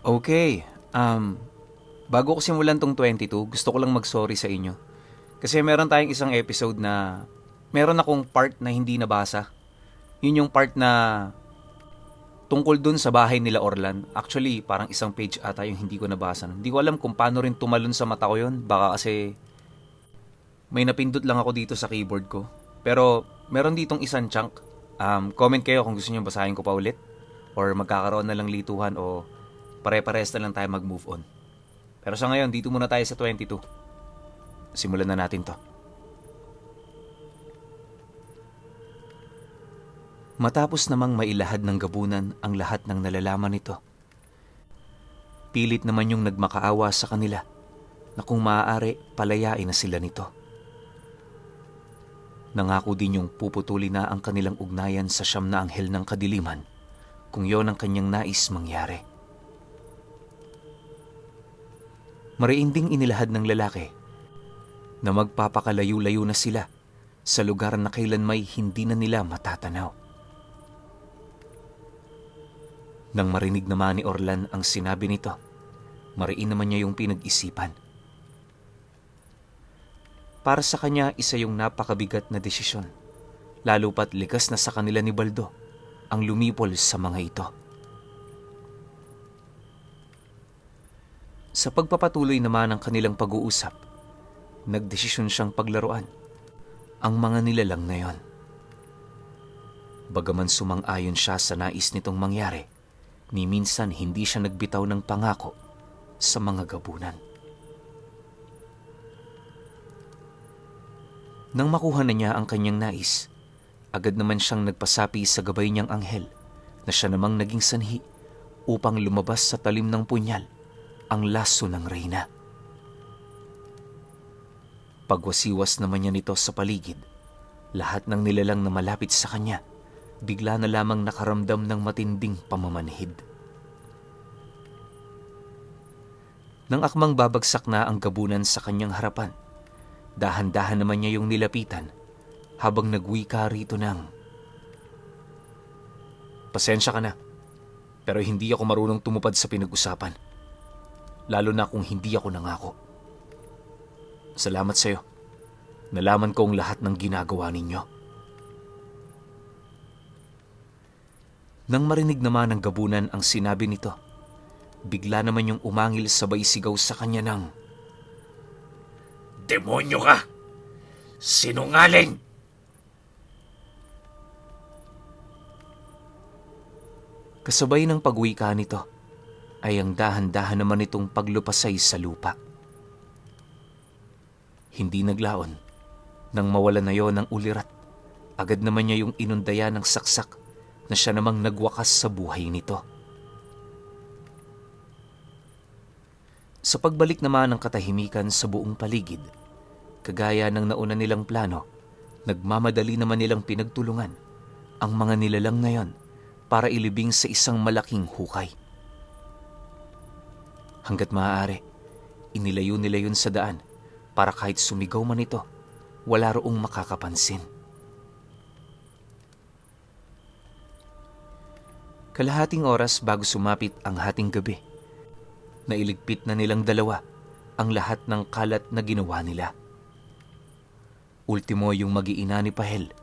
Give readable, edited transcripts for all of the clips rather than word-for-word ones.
Okay, bago ko simulan tong 22, gusto ko lang mag-sorry sa inyo. Kasi meron tayong isang episode na meron akong part na hindi nabasa. Yun yung part na tungkol dun sa bahay nila Orlan. Actually, parang isang page ata yung hindi ko nabasa. Hindi ko alam kung paano rin tumalon sa mata ko yun. Baka kasi may napindot lang ako dito sa keyboard ko. Pero meron ditong isang chunk. Comment kayo kung gusto nyo basahin ko pa ulit. Or magkakaroon na lang lituhan o pare-pares na lang tayo mag-move on. Pero sa ngayon, dito muna tayo sa 22. Simulan na natin to. Matapos namang mailahad ng gabunan ang lahat ng nalalaman nito, pilit naman yung nagmakaawa sa kanila na kung maaari palayain na sila nito. Nangako din yung puputuli na ang kanilang ugnayan sa siyam na anghel ng kadiliman kung yon ang kanyang nais mangyari. Mariinding inilahad ng lalaki na magpapakalayo-layo na sila sa lugar na kailan may hindi na nila matatanaw. Nang marinig naman ni Orlan ang sinabi nito, mariin naman niya yung pinag-isipan. Para sa kanya, isa yung napakabigat na desisyon, lalo pat likas na sa kanila ni Baldo ang lumipol sa mga ito. Sa pagpapatuloy naman ng kanilang pag-uusap, nagdesisyon siyang paglaruan ang mga nilalang na yon. Bagaman sumang-ayon siya sa nais nitong mangyari, ni minsan hindi siya nagbitaw ng pangako sa mga gabunan. Nang makuha na niya ang kanyang nais, agad naman siyang nagpasapi sa gabay niyang anghel na siya namang naging sanhi upang lumabas sa talim ng punyal ang laso ng reyna. Pagwasiwas naman niya nito sa paligid, lahat ng nilalang na malapit sa kanya bigla na lamang nakaramdam ng matinding pamamanhid. Nang akmang babagsak na ang gabunan sa kanyang harapan, dahan-dahan naman niya yung nilapitan habang nagwika rito ng, "Pasensya ka na, pero hindi ako marunong tumupad sa pinag-usapan. Lalo na kung hindi ako nangako. Salamat sa'yo. Nalaman ko ang lahat ng ginagawa ninyo." Nang marinig naman ng gabunan ang sinabi nito, bigla naman yung umangil sabay sigaw sa kanya ng, Demonyo ka! Sinungaling! Kasabay ng pagwika nito ay ang dahan-dahan naman itong paglupasay sa lupa. Hindi naglaon. Nang mawala na yon ng ulirat, agad naman niya yung inundaya ng saksak na siya namang nagwakas sa buhay nito. Sa pagbalik naman ng katahimikan sa buong paligid, kagaya ng nauna nilang plano, nagmamadali naman nilang pinagtulungan ang mga nilalang na yon para ilibing sa isang malaking hukay. Hanggat maaari, inilayo nila yun sa daan para kahit sumigaw man ito, wala roong makakapansin. Kalahating oras bago sumapit ang hating gabi, nailigpit na nilang dalawa ang lahat ng kalat na ginawa nila. Ultimo yung mag-iina ni Pahel,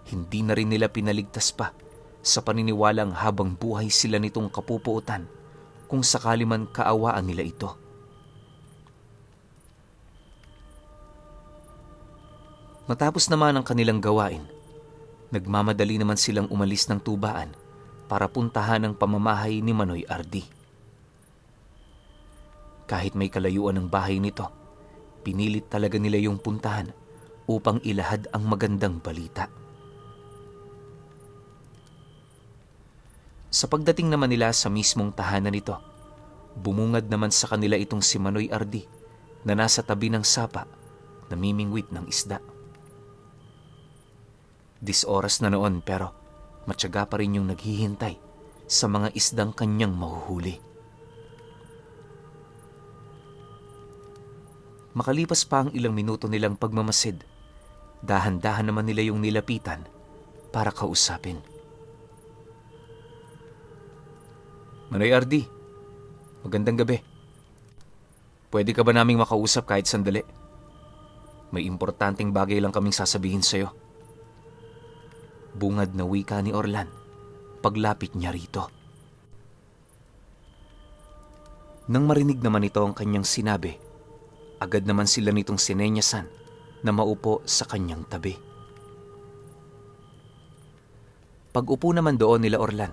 hindi na rin nila pinaligtas pa sa paniniwalang habang buhay sila nitong kapupuutan kung sakali man kaawaan nila ito. Matapos naman ang kanilang gawain, nagmamadali naman silang umalis ng tubaan para puntahan ang pamamahay ni Manoy Ardi. Kahit may kalayuan ng bahay nito, pinilit talaga nila yung puntahan upang ilahad ang magandang balita. Sa pagdating naman nila sa mismong tahanan nito, bumungad naman sa kanila itong si Manoy Ardi na nasa tabi ng sapa, namimingwit ng isda. 10 oras na noon pero matyaga pa rin yung naghihintay sa mga isdang kanyang mahuhuli. Makalipas pa ang ilang minuto nilang pagmamasid, dahan-dahan naman nila yung nilapitan para kausapin. Manoy Ardi, Magandang gabi. Pwede ka ba naming makausap kahit sandali? May importanteng bagay lang kaming sasabihin sa'yo. Bungad na wika ni Orlan paglapit niya rito. Nang marinig naman ito ang kanyang sinabi, agad naman sila nitong sinenyasan na maupo sa kanyang tabi. Pag-upo naman doon nila Orlan,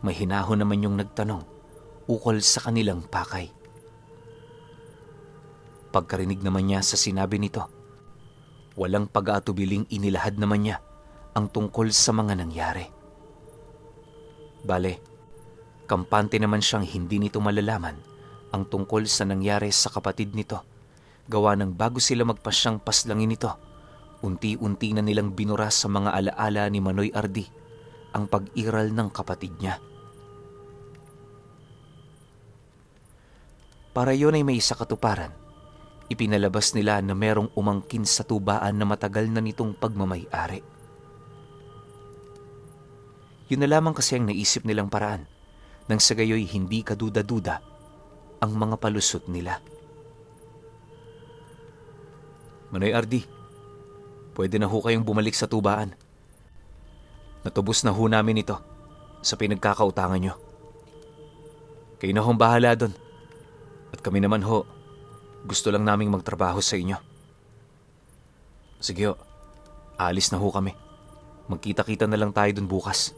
may hinahon naman yung nagtanong ukol sa kanilang pakay. Pagkarinig naman niya sa sinabi nito, walang pag-aatubiling inilahad naman niya ang tungkol sa mga nangyari. Bale, kampante naman siyang hindi nito malalaman ang tungkol sa nangyari sa kapatid nito, gawa ng bago sila magpasyang paslangin ito, unti-unti na nilang binura sa mga alaala ni Manoy Ardi ang pag-iral ng kapatid niya. Para yun ay may isa katuparan, ipinalabas nila na merong umangkin sa tubaan na matagal na nitong pagmamay-ari. Yun na lamang kasi ang naisip nilang paraan nang sa gayoy hindi kaduda-duda ang mga palusot nila. Manoy Ardi, pwede na ho kayong bumalik sa tubaan. Natubos na ho namin ito sa pinagkakautangan nyo. Kayo na hong bahala doon. At kami naman ho, gusto lang naming magtrabaho sa inyo. Sige ho, alis na ho kami. Magkita-kita na lang tayo doon bukas.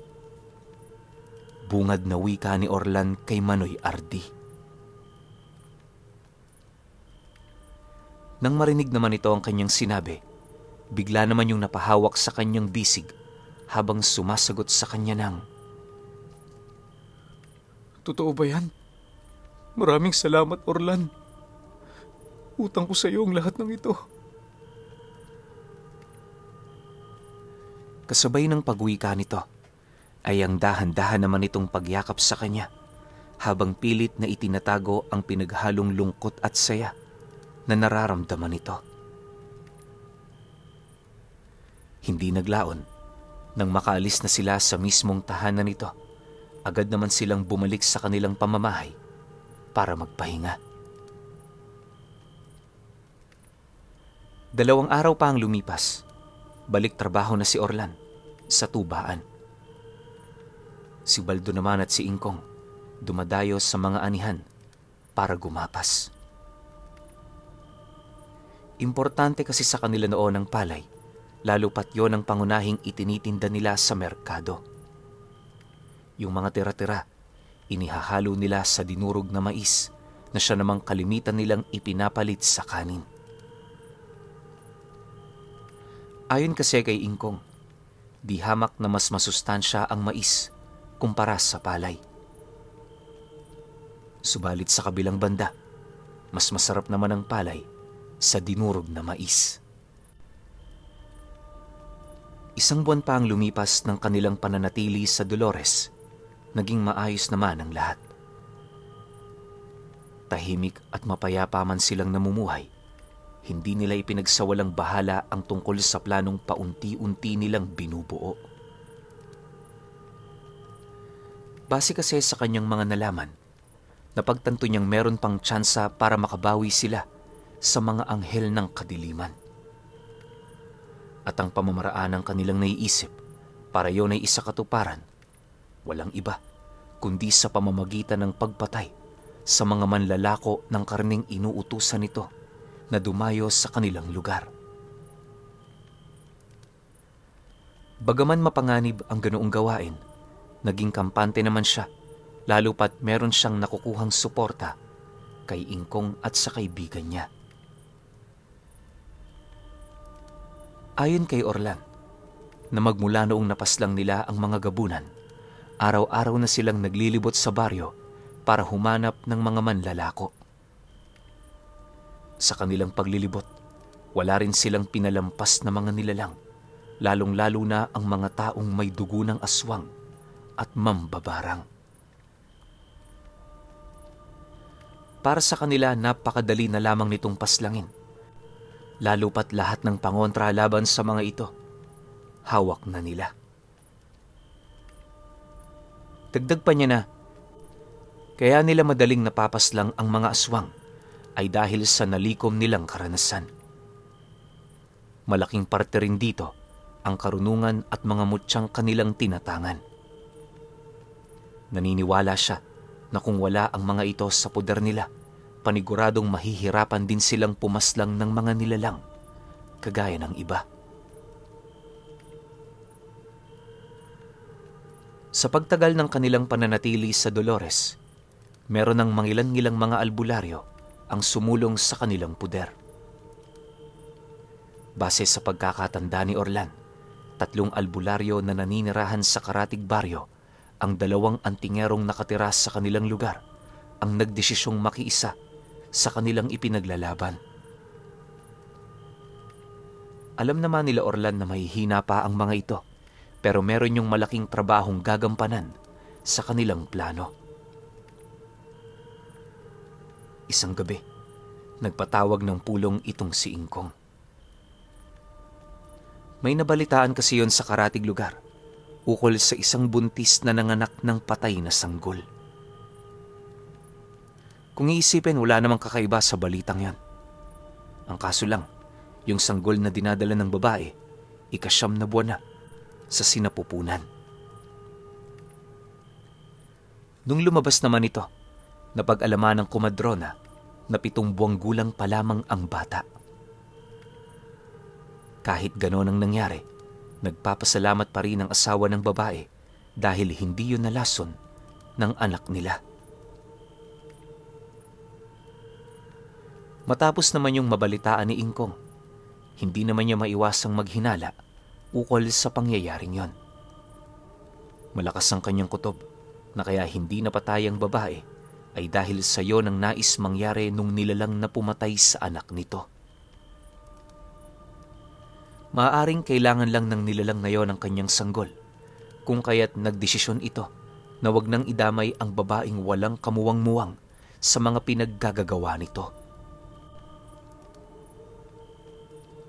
Bungad na wika ni Orlan kay Manoy Ardi. Nang marinig naman ito ang kanyang sinabi, bigla naman yung napahawak sa kanyang bisig habang sumasagot sa kanya ng, Totoo ba yan? Maraming salamat, Orlan. Utang ko sa iyo ang lahat ng ito. kasabay ng pagwika nito, ay ang dahan-dahan naman itong pagyakap sa kanya habang pilit na itinatago ang pinaghalong lungkot at saya na nararamdaman nito. Hindi naglaon, nang makaalis na sila sa mismong tahanan nito, agad naman silang bumalik sa kanilang pamamahay para magpahinga. 2 araw pa ang lumipas, balik trabaho na si Orlan sa tubaan. Si Baldo naman at si Ingkong dumadayo sa mga anihan para gumapas. Importante kasi sa kanila noon ang palay, lalo pat yon ang pangunahing itinitinda nila sa merkado. Yung mga tira-tira, inihahalo nila sa dinurog na mais na siya namang kalimitan nilang ipinapalit sa kanin. Ayon kasi kay Ingkong, di hamak na mas masustansya ang mais kumpara sa palay. Subalit sa kabilang banda, mas masarap naman ang palay sa dinurog na mais. 1 buwan pa ang lumipas ng kanilang pananatili sa Dolores, naging maayos naman ang lahat. Tahimik at mapayapa man silang namumuhay, hindi nila ipinagsawalang bahala ang tungkol sa planong paunti-unti nilang binubuo. Base kasi sa kanyang mga nalaman, napagtanto niyang meron pang tsansa para makabawi sila sa mga anghel ng kadiliman. At ang pamamaraan ng kanilang naiisip para yon ay isa katuparan, walang iba kundi sa pamamagitan ng pagpatay sa mga manlalako ng karneng inuutusan nito na dumayo sa kanilang lugar. Bagaman mapanganib ang ganoong gawain, naging kampante naman siya, lalo pat meron siyang nakukuhang suporta kay Ingkong at sa kaibigan niya. Ayon kay Orlan, na magmula noong napaslang nila ang mga gabunan, araw-araw na silang naglilibot sa baryo para humanap ng mga manlalako. Sa kanilang paglilibot, wala rin silang pinalampas na mga nilalang, lalong-lalo na ang mga taong may dugo ng aswang at mambabarang. Para sa kanila, napakadali na lamang nitong paslangin, lalo pat lahat ng pangontra laban sa mga ito, hawak na nila. Dagdag pa niya na, Kaya nila madaling napapaslang ang mga aswang ay dahil sa nalikom nilang karanasan. Malaking parte rin dito ang karunungan at mga mutyang kanilang tinatangan. Naniniwala siya na kung wala ang mga ito sa poder nila, paniguradong mahihirapan din silang pumaslang ng mga nilalang, kagaya ng iba. Sa pagtagal ng kanilang pananatili sa Dolores, meron ng mangilan-ngilang mga albularyo ang sumulong sa kanilang puder. Base sa pagkakatanda ni Orlan, 3 albularyo na naninirahan sa Karatig Baryo, ang 2 antingerong nakatira sa kanilang lugar ang nagdesisyong makiisa sa kanilang ipinaglalaban. Alam naman nila Orlan na mahihina pa ang mga ito, pero meron yung malaking trabahong gagampanan sa kanilang plano. Isang gabi, nagpatawag ng pulong itong si Ingkong. May nabalitaan kasi yon sa Karatig lugar, ukol sa isang buntis na nanganak ng patay na sanggol. Kung iisipin, wala namang kakaiba sa balitang yan. Ang kaso lang, yung sanggol na dinadala ng babae, 9 na buwan na sa sinapupunan. Nung lumabas naman ito, napag-alaman ng kumadrona na 7 buwang gulang pa lamang ang bata. Kahit gano'n ang nangyari, nagpapasalamat pa rin ang asawa ng babae dahil hindi yun nalason ng anak nila. Matapos naman yung mabalitaan ni Ingkong, hindi naman niya maiwasang maghinala ukol sa pangyayaring yon. Malakas ang kanyang kutob na kaya hindi napatay ang babae ay dahil sa yon ang nais mangyari nung nilalang na pumatay sa anak nito. Maaaring kailangan lang ng nilalang na yon ang kanyang sanggol, kung kaya't nagdesisyon ito na wag nang idamay ang babaeng walang kamuwang-muwang sa mga pinaggagagawa nito.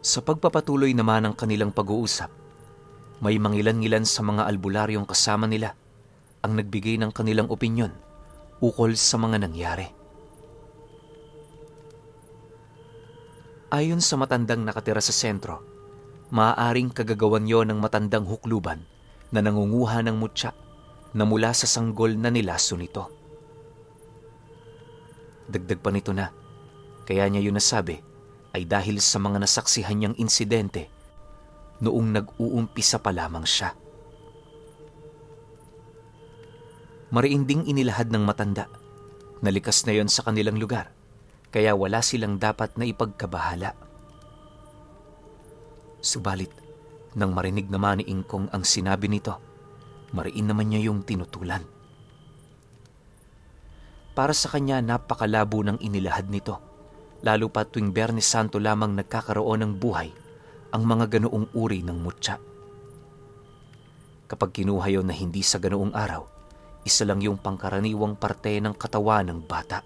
Sa pagpapatuloy naman ng kanilang pag-uusap, may mangilan-ngilan sa mga albularyong kasama nila ang nagbigay ng kanilang opinyon ukol sa mga nangyari. Ayon sa matandang nakatira sa sentro, maaaring kagagawan yon ng matandang hukluban na nangunguha ng mutya na mula sa sanggol na nilaso nito. Dagdag pa nito na, kaya niya yun nasabi ay dahil sa mga nasaksihan niyang insidente noong nag-uumpisa pa lamang siya. Mariinding inilahad ng matanda na likas na yon sa kanilang lugar, kaya wala silang dapat na ipagkabahala. Subalit, nang marinig naman ni Ingkong ang sinabi nito, mariin naman niya yung tinutulan. Para sa kanya, napakalabo ng inilahad nito, lalo pa tuwing Biyernes Santo lamang nagkakaroon ng buhay ang mga ganoong uri ng mutya. Kapag kinuha yon na hindi sa ganoong araw, isa lang yung pangkaraniwang parte ng katawan ng bata.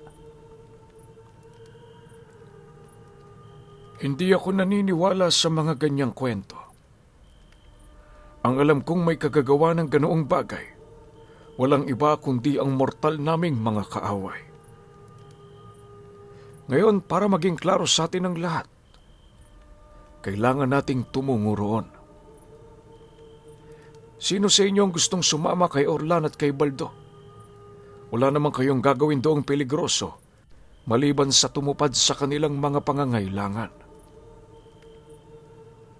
Hindi ako naniniwala sa mga ganyang kwento. Ang alam kong may kagagawa ng ganoong bagay, walang iba kundi ang mortal naming mga kaaway. Ngayon, para maging klaro sa atin ang lahat, kailangan nating tumungo roon. Sino sa inyo ang gustong sumama kay Orlan at kay Baldo? Wala naman kayong gagawin doong peligroso, maliban sa tumupad sa kanilang mga pangangailangan.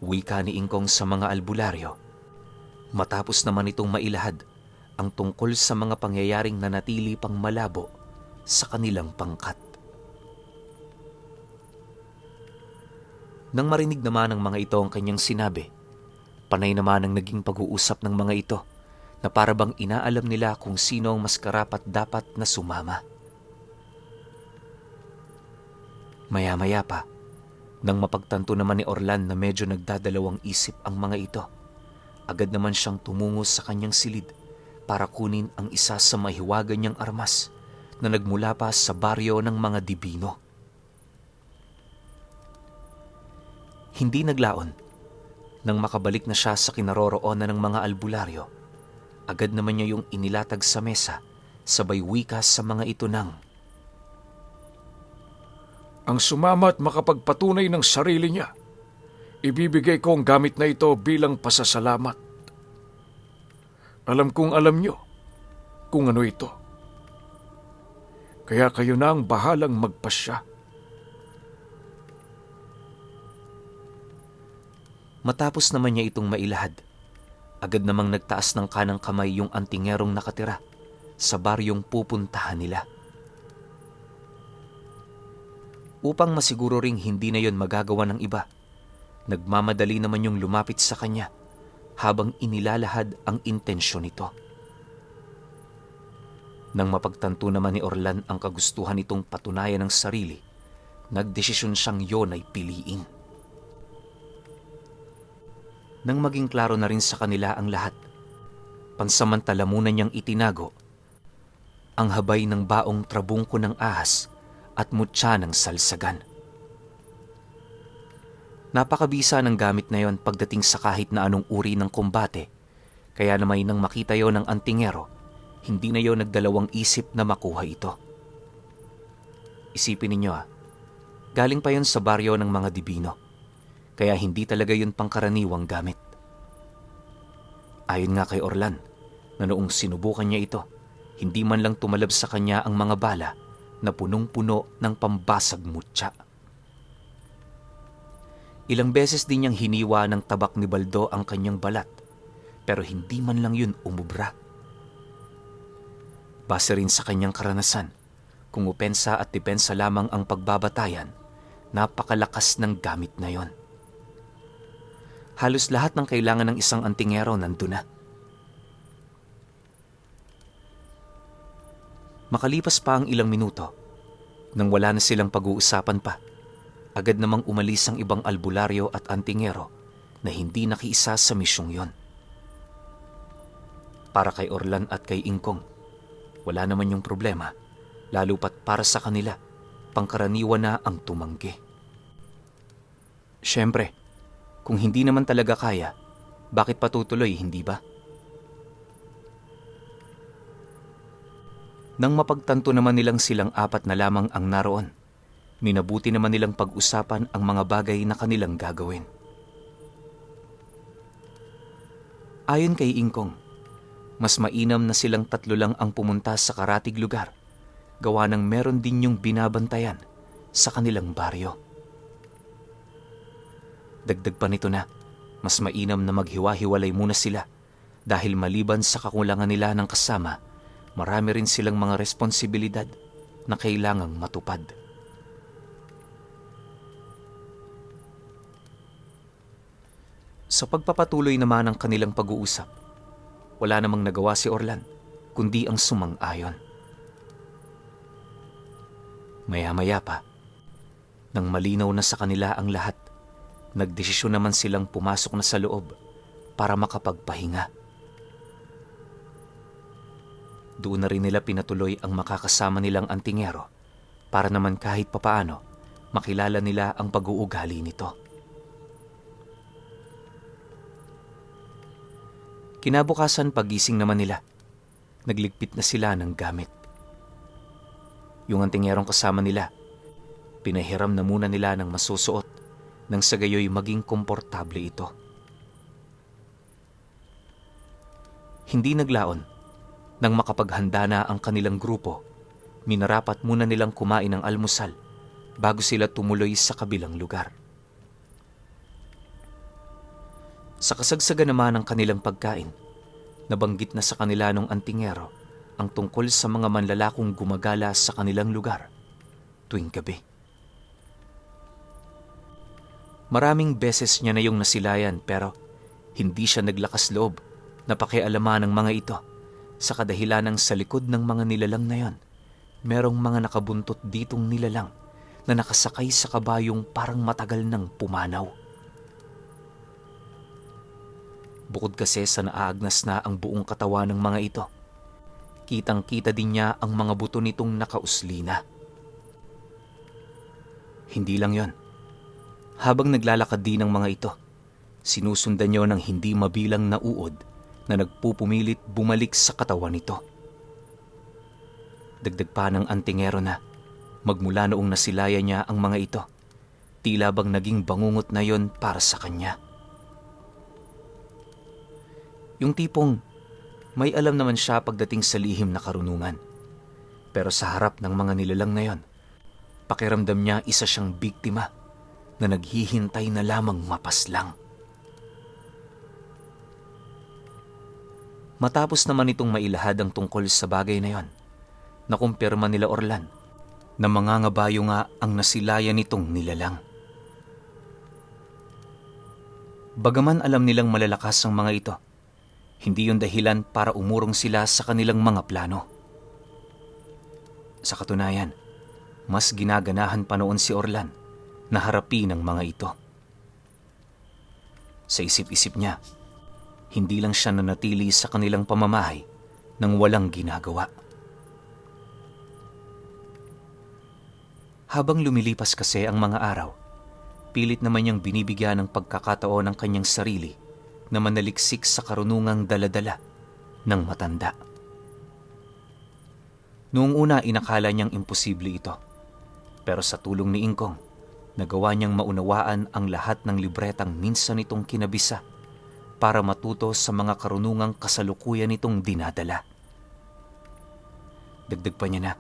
Wika ni Ingkong sa mga albularyo, matapos naman itong mailahad ang tungkol sa mga pangyayaring nanatili pang malabo sa kanilang pangkat. Nang marinig naman ng mga ito ang kanyang sinabi, panay naman ang naging pag-uusap ng mga ito na para bang inaalam nila kung sino ang mas karapat-dapat na sumama. Maya-maya pa, nang mapagtanto naman ni Orlan na medyo nagdadalawang isip ang mga ito, agad naman siyang tumungo sa kanyang silid para kunin ang isa sa mahiwagan niyang armas na nagmula pa sa baryo ng mga Dibino. Hindi naglaon. Nang makabalik na siya sa kinaroroonan ng mga albularyo, agad naman niya yung inilatag sa mesa sabay wika sa mga ito ng, Ang sumama at makapagpatunay ng sarili niya, ibibigay ko ang gamit na ito bilang pasasalamat. Alam kong alam niyo kung ano ito. Kaya kayo na ang bahalang magpasya. Matapos naman niya itong mailahad, agad namang nagtaas ng kanang kamay yung antingerong nakatira sa baryong pupuntahan nila. Upang masiguro ring hindi na yon magagawa ng iba, nagmamadali naman yung lumapit sa kanya habang inilalahad ang intensyon nito. Nang mapagtanto naman ni Orlan ang kagustuhan nitong patunayan ng sarili, nagdesisyon siyang yon ay piliin. Nang maging klaro na rin sa kanila ang lahat, pansamantala muna niyang itinago ang habay ng baong trabungko ng ahas at mutya ng salsagan. Napakabisa ng gamit na yon pagdating sa kahit na anong uri ng kombate, kaya naman nang makita yon ng antingero, hindi na yon nagdalawang isip na makuha ito. Isipin ninyo galing pa yon sa baryo ng mga Dibino, kaya hindi talaga yun pangkaraniwang gamit. Ayon nga kay Orlan, na noong sinubukan niya ito, hindi man lang tumalab sa kanya ang mga bala na punong-puno ng pambasag mutya. Ilang beses din niyang hiniwa ng tabak ni Baldo ang kanyang balat, pero hindi man lang yun umubra. Base rin sa kanyang karanasan, kung opensa at depensa lamang ang pagbabatayan, napakalakas ng gamit na yon. Halos lahat ng kailangan ng isang antingero nandun na. Makalipas pa ang ilang minuto, nang wala na silang pag-uusapan pa, agad namang umalis ang ibang albularyo at antingero na hindi nakiisa sa misyong yon. Para kay Orlan at kay Ingkong, wala naman yung problema, lalo pat para sa kanila, pangkaraniwan na ang tumanggi. Siyempre, kung hindi naman talaga kaya, bakit patutuloy, hindi ba? Nang mapagtanto naman nilang silang apat na lamang ang naroon, minabuti naman nilang pag-usapan ang mga bagay na kanilang gagawin. Ayon kay Ingkong, mas mainam na silang tatlo lang ang pumunta sa karatig lugar, gawa ng meron din yung binabantayan sa kanilang baryo. Dagdag pa nito na, mas mainam na maghiwa-hiwalay muna sila dahil maliban sa kakulangan nila ng kasama, marami rin silang mga responsibilidad na kailangang matupad. Sa pagpapatuloy naman ng kanilang pag-uusap, wala namang nagawa si Orlan, kundi ang sumang-ayon. Maya-maya pa, nang malinaw na sa kanila ang lahat, nagdesisyon naman silang pumasok na sa loob para makapagpahinga. Doon na rin nila pinatuloy ang makakasama nilang antingero para naman kahit papaano makilala nila ang pag-uugali nito. Kinabukasan pagising naman nila, nagligpit na sila ng gamit. Yung antingerong kasama nila, pinahiram na muna nila ng masusuot nang sa gayoy maging komportable ito. Hindi naglaon, nang makapaghanda na ang kanilang grupo, minarapat muna nilang kumain ng almusal bago sila tumuloy sa kabilang lugar. Sa kasagsagan naman ng kanilang pagkain, nabanggit na sa kanila ng antingero ang tungkol sa mga manlalakong gumagala sa kanilang lugar tuwing gabi. Maraming beses niya na yung nasilayan pero hindi siya naglakas loob na pakialaman ng mga ito sa kadahilanang sa likod ng mga nilalang na yon, merong mga nakabuntot ditong nilalang na nakasakay sa kabayong parang matagal nang pumanaw. Bukod kasi sa naaagnas na ang buong katawan ng mga ito, kitang-kita din niya ang mga buto nitong nakauslina. Hindi lang yon. Habang naglalakad din ang mga ito, sinusundan niyo ng hindi mabilang na uod na nagpupumilit bumalik sa katawan nito. Dagdag pa ng antingero na magmula noong nasilaya niya ang mga ito, tila bang naging bangungot na yon para sa kanya. Yung tipong may alam naman siya pagdating sa lihim na karunungan. Pero sa harap ng mga nilalang na yon, pakiramdam niya isa siyang biktima na naghihintay na lamang mapaslang. Matapos naman itong mailahad ang tungkol sa bagay na yon, nakumpirma nila Orlan na mangangabayo nga ang nasilaya nitong nilalang. Bagaman alam nilang malalakas ang mga ito, hindi yun dahilan para umurong sila sa kanilang mga plano. Sa katunayan, mas ginaganahan pa noon si Orlan na harapin ang mga ito. Sa isip-isip niya, hindi lang siya nanatili sa kanilang pamamahay nang walang ginagawa. Habang lumilipas kasi ang mga araw, pilit naman niyang binibigyan ng pagkakataon ng kanyang sarili na manaliksik sa karunungang daladala ng matanda. Noong una inakala niyang imposible ito, pero sa tulong ni Ingkong, nagawa niyang maunawaan ang lahat ng libretang minsan nitong kinabisa para matuto sa mga karunungang kasalukuyan nitong dinadala. Dagdag pa niya na,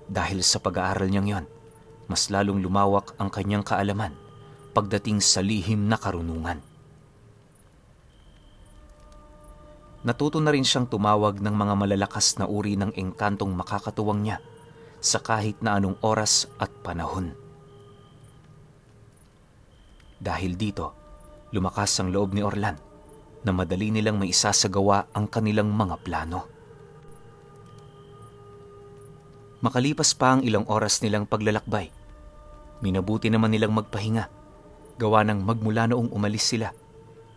dahil sa pag-aaral niyang yon, mas lalong lumawak ang kanyang kaalaman pagdating sa lihim na karunungan. Natuto na rin siyang tumawag ng mga malalakas na uri ng engkantong makakatuwang niya sa kahit na anong oras at panahon. Dahil dito, lumakas ang loob ni Orlan na madali nilang maisasagawa ang kanilang mga plano. Makalipas pa ang ilang oras nilang paglalakbay, minabuti naman nilang magpahinga, gawa ng magmula noong umalis sila,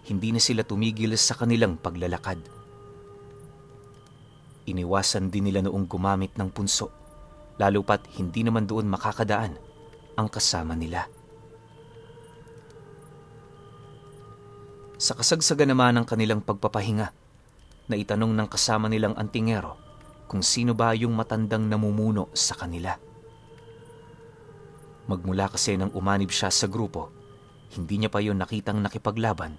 hindi na sila tumigil sa kanilang paglalakad. Iniwasan din nila noong gumamit ng punso, lalo pat hindi naman doon makakadaan ang kasama nila. Sa kasagsagan naman ng kanilang pagpapahinga, naitanong ng kasama nilang antingero kung sino ba yung matandang namumuno sa kanila. Magmula kasi nang umanib siya sa grupo, hindi niya pa yon nakitang nakipaglaban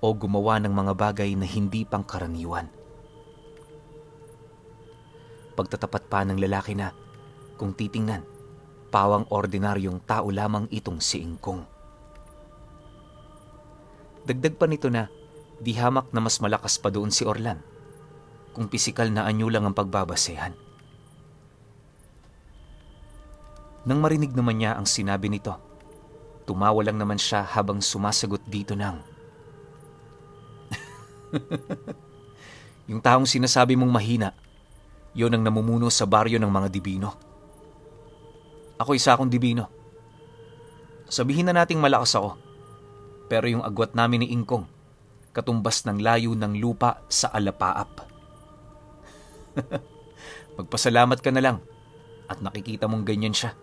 o gumawa ng mga bagay na hindi pangkaraniwan. Pagtatapat pa ng lalaki na, kung titingnan, pawang ordinaryong tao lamang itong si Ingkong. Dagdag pa nito na, di hamak na mas malakas pa doon si Orlan, kung pisikal na anyo lang ang pagbabasehan. Nang marinig naman niya ang sinabi nito, tumawa lang naman siya habang sumasagot dito ng, yung taong sinasabi mong mahina, yon ang namumuno sa baryo ng mga dibino. Ako isa akong dibino. Sabihin na nating malakas ako, pero yung agwat namin ni Ingkong, katumbas ng layo ng lupa sa alapaap. Magpasalamat ka na lang at nakikita mong ganyan siya.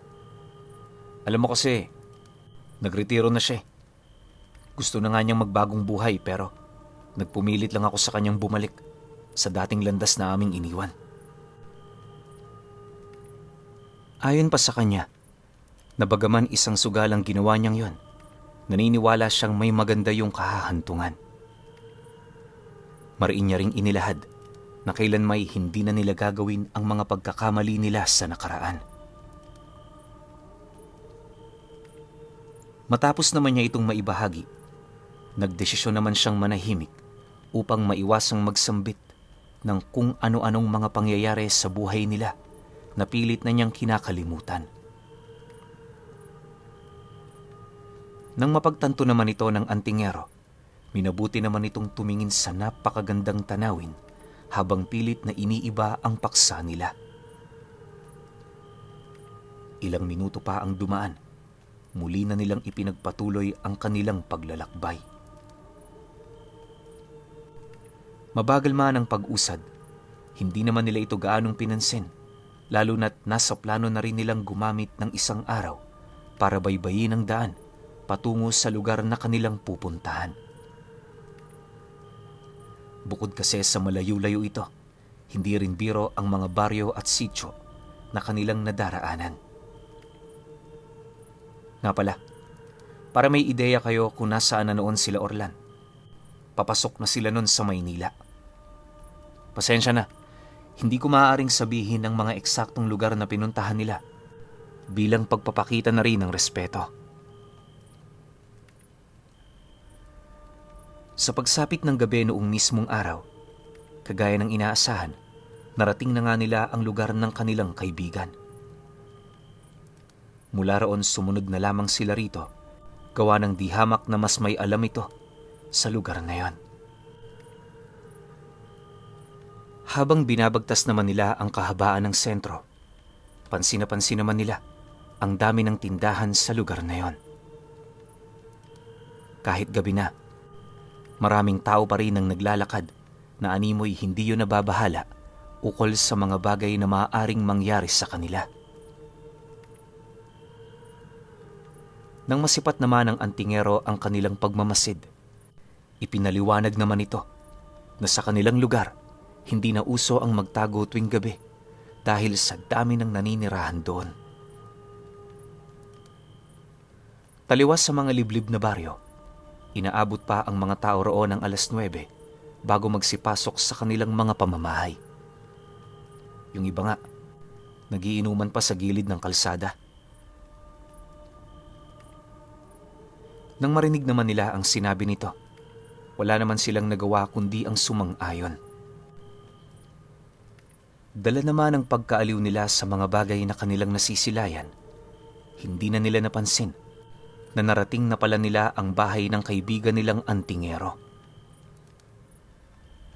Alam mo kasi, nagretiro na siya. Gusto na nga niyang magbagong buhay pero nagpumilit lang ako sa kanyang bumalik sa dating landas na aming iniwan. Ayon pa sa kanya, na bagaman isang sugalang ginawa niyang yon, naniniwala siyang may maganda yung kahahantungan. Mariin niya ring inilahad na kailan may hindi na nila gagawin ang mga pagkakamali nila sa nakaraan. Matapos naman niya itong maibahagi, nagdesisyon naman siyang manahimik upang maiwasang magsambit ng kung ano-anong mga pangyayari sa buhay nila na pilit na niyang kinakalimutan. Nang mapagtanto naman ito ng antingero, minabuti naman itong tumingin sa napakagandang tanawin habang pilit na iniiba ang paksa nila. Ilang minuto pa ang dumaan, muli na nilang ipinagpatuloy ang kanilang paglalakbay. Mabagal man ang pag-usad, hindi naman nila ito gaanong pinansin, lalo na't nasa plano na rin nilang gumamit ng isang araw para baybayin ang daan patungo sa lugar na kanilang pupuntahan. Bukod kasi sa malayo-layo ito, hindi rin biro ang mga baryo at sityo na kanilang nadaraanan. Nga pala, para may ideya kayo kung nasaan na noon sila Orlan, papasok na sila noon sa Maynila. Pasensya na, hindi ko maaaring sabihin ang mga eksaktong lugar na pinuntahan nila bilang pagpapakita na rin ng respeto. Sa pagsapit ng gabi noong mismong araw, kagaya ng inaasahan, narating na nga nila ang lugar ng kanilang kaibigan. Mula roon sumunod na lamang sila rito, gawa ng di hamak na mas may alam ito sa lugar na yon. Habang binabagtas naman nila ang kahabaan ng sentro, pansin na pansin naman nila ang dami ng tindahan sa lugar na yon. Kahit gabi na, maraming tao pa rin ang naglalakad na animoy hindi yun nababahala ukol sa mga bagay na maaaring mangyari sa kanila. Nang masipat naman ng antingero ang kanilang pagmamasid, ipinaliwanag naman ito na sa kanilang lugar, hindi na uso ang magtago tuwing gabi dahil sa dami ng naninirahan doon. Taliwas sa mga liblib na baryo, inaabot pa ang mga tao roon ng 9:00 bago magsipasok sa kanilang mga pamamahay. Yung iba nga, nagiinuman pa sa gilid ng kalsada. Nang marinig naman nila ang sinabi nito, wala naman silang nagawa kundi ang sumang-ayon. Dala naman ang pagkaaliw nila sa mga bagay na kanilang nasisilayan, hindi na nila napansin na narating na pala nila ang bahay ng kaibigan nilang antingero.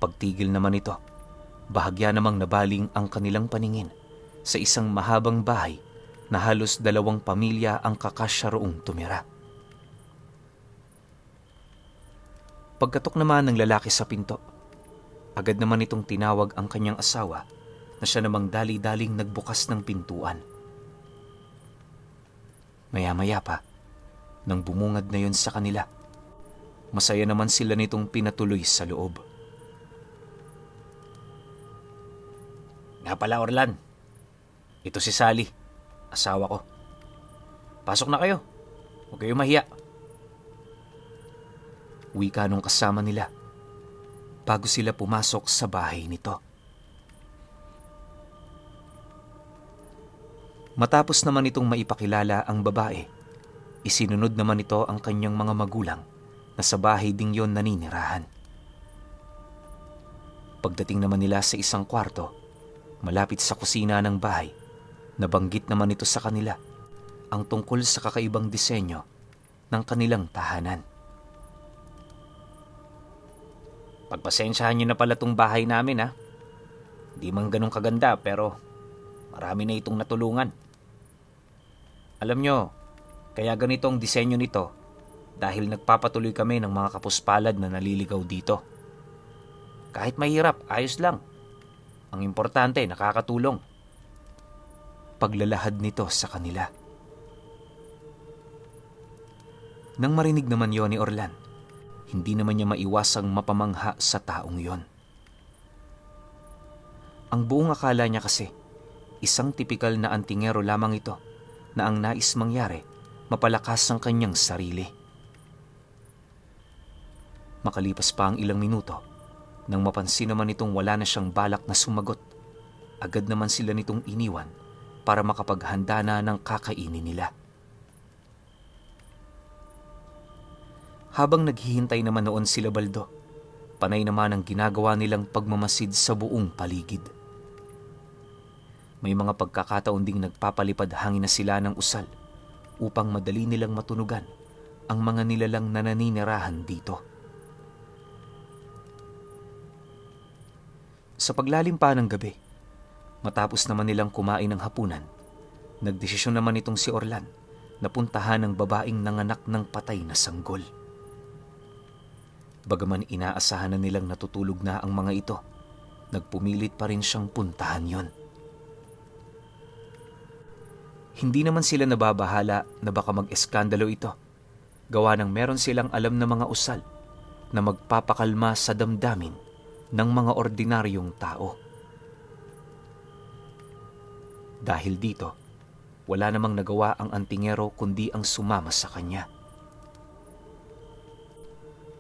Pagtigil naman ito, bahagya namang nabaling ang kanilang paningin sa isang mahabang bahay na halos 2 pamilya ang kakasya roong tumira. Pagkatok naman ng lalaki sa pinto, agad naman itong tinawag ang kanyang asawa na siya namang dali-daling nagbukas ng pintuan. Maya-maya pa, nang bumungad na yun sa kanila, masaya naman sila nitong pinatuloy sa loob. Nga pala, Orlan. Ito si Sally, asawa ko. Pasok na kayo. Huwag kayong mahiya. Wika nung kasama nila bago sila pumasok sa bahay nito. Matapos naman itong maipakilala ang babae, isinunod naman ito ang kanyang mga magulang na sa bahay ding yon naninirahan. Pagdating naman nila sa isang kwarto, malapit sa kusina ng bahay, nabanggit naman ito sa kanila ang tungkol sa kakaibang disenyo ng kanilang tahanan. Pagpasensyahan nyo na pala tong bahay namin, ha. Di man ganun kaganda, pero marami na itong natulungan. Alam nyo, kaya ganito ang disenyo nito dahil nagpapatuloy kami ng mga kapuspalad na naliligaw dito. Kahit mahirap, ayos lang. Ang importante, nakakatulong. Paglalahad nito sa kanila. Nang marinig naman yon ni Orlan, hindi naman niya maiwasang mapamangha sa taong yon. Ang buong akala niya kasi, isang tipikal na antingero lamang ito na ang nais mangyari, mapalakas ang kanyang sarili. Makalipas pa ang ilang minuto, nang mapansin naman itong wala na siyang balak na sumagot, agad naman sila nitong iniwan para makapaghanda na ng kakainin nila. Habang naghihintay naman noon sila Baldo, panay naman ang ginagawa nilang pagmamasid sa buong paligid. May mga pagkakataon ding nagpapalipad hangin na sila ng usal upang madali nilang matunugan ang mga nilalang na naninirahan dito. Sa paglalim pa ng gabi, matapos naman nilang kumain ng hapunan, nagdesisyon naman itong si Orlan na puntahan ang babaeng nanganak ng patay na sanggol. Bagaman inaasahan na nilang natutulog na ang mga ito, nagpumilit pa rin siyang puntahan yon. Hindi naman sila nababahala na baka mag-eskandalo ito, gawa ng meron silang alam na mga usal na magpapakalma sa damdamin ng mga ordinaryong tao. Dahil dito, wala namang nagawa ang antingero kundi ang sumama sa kanya.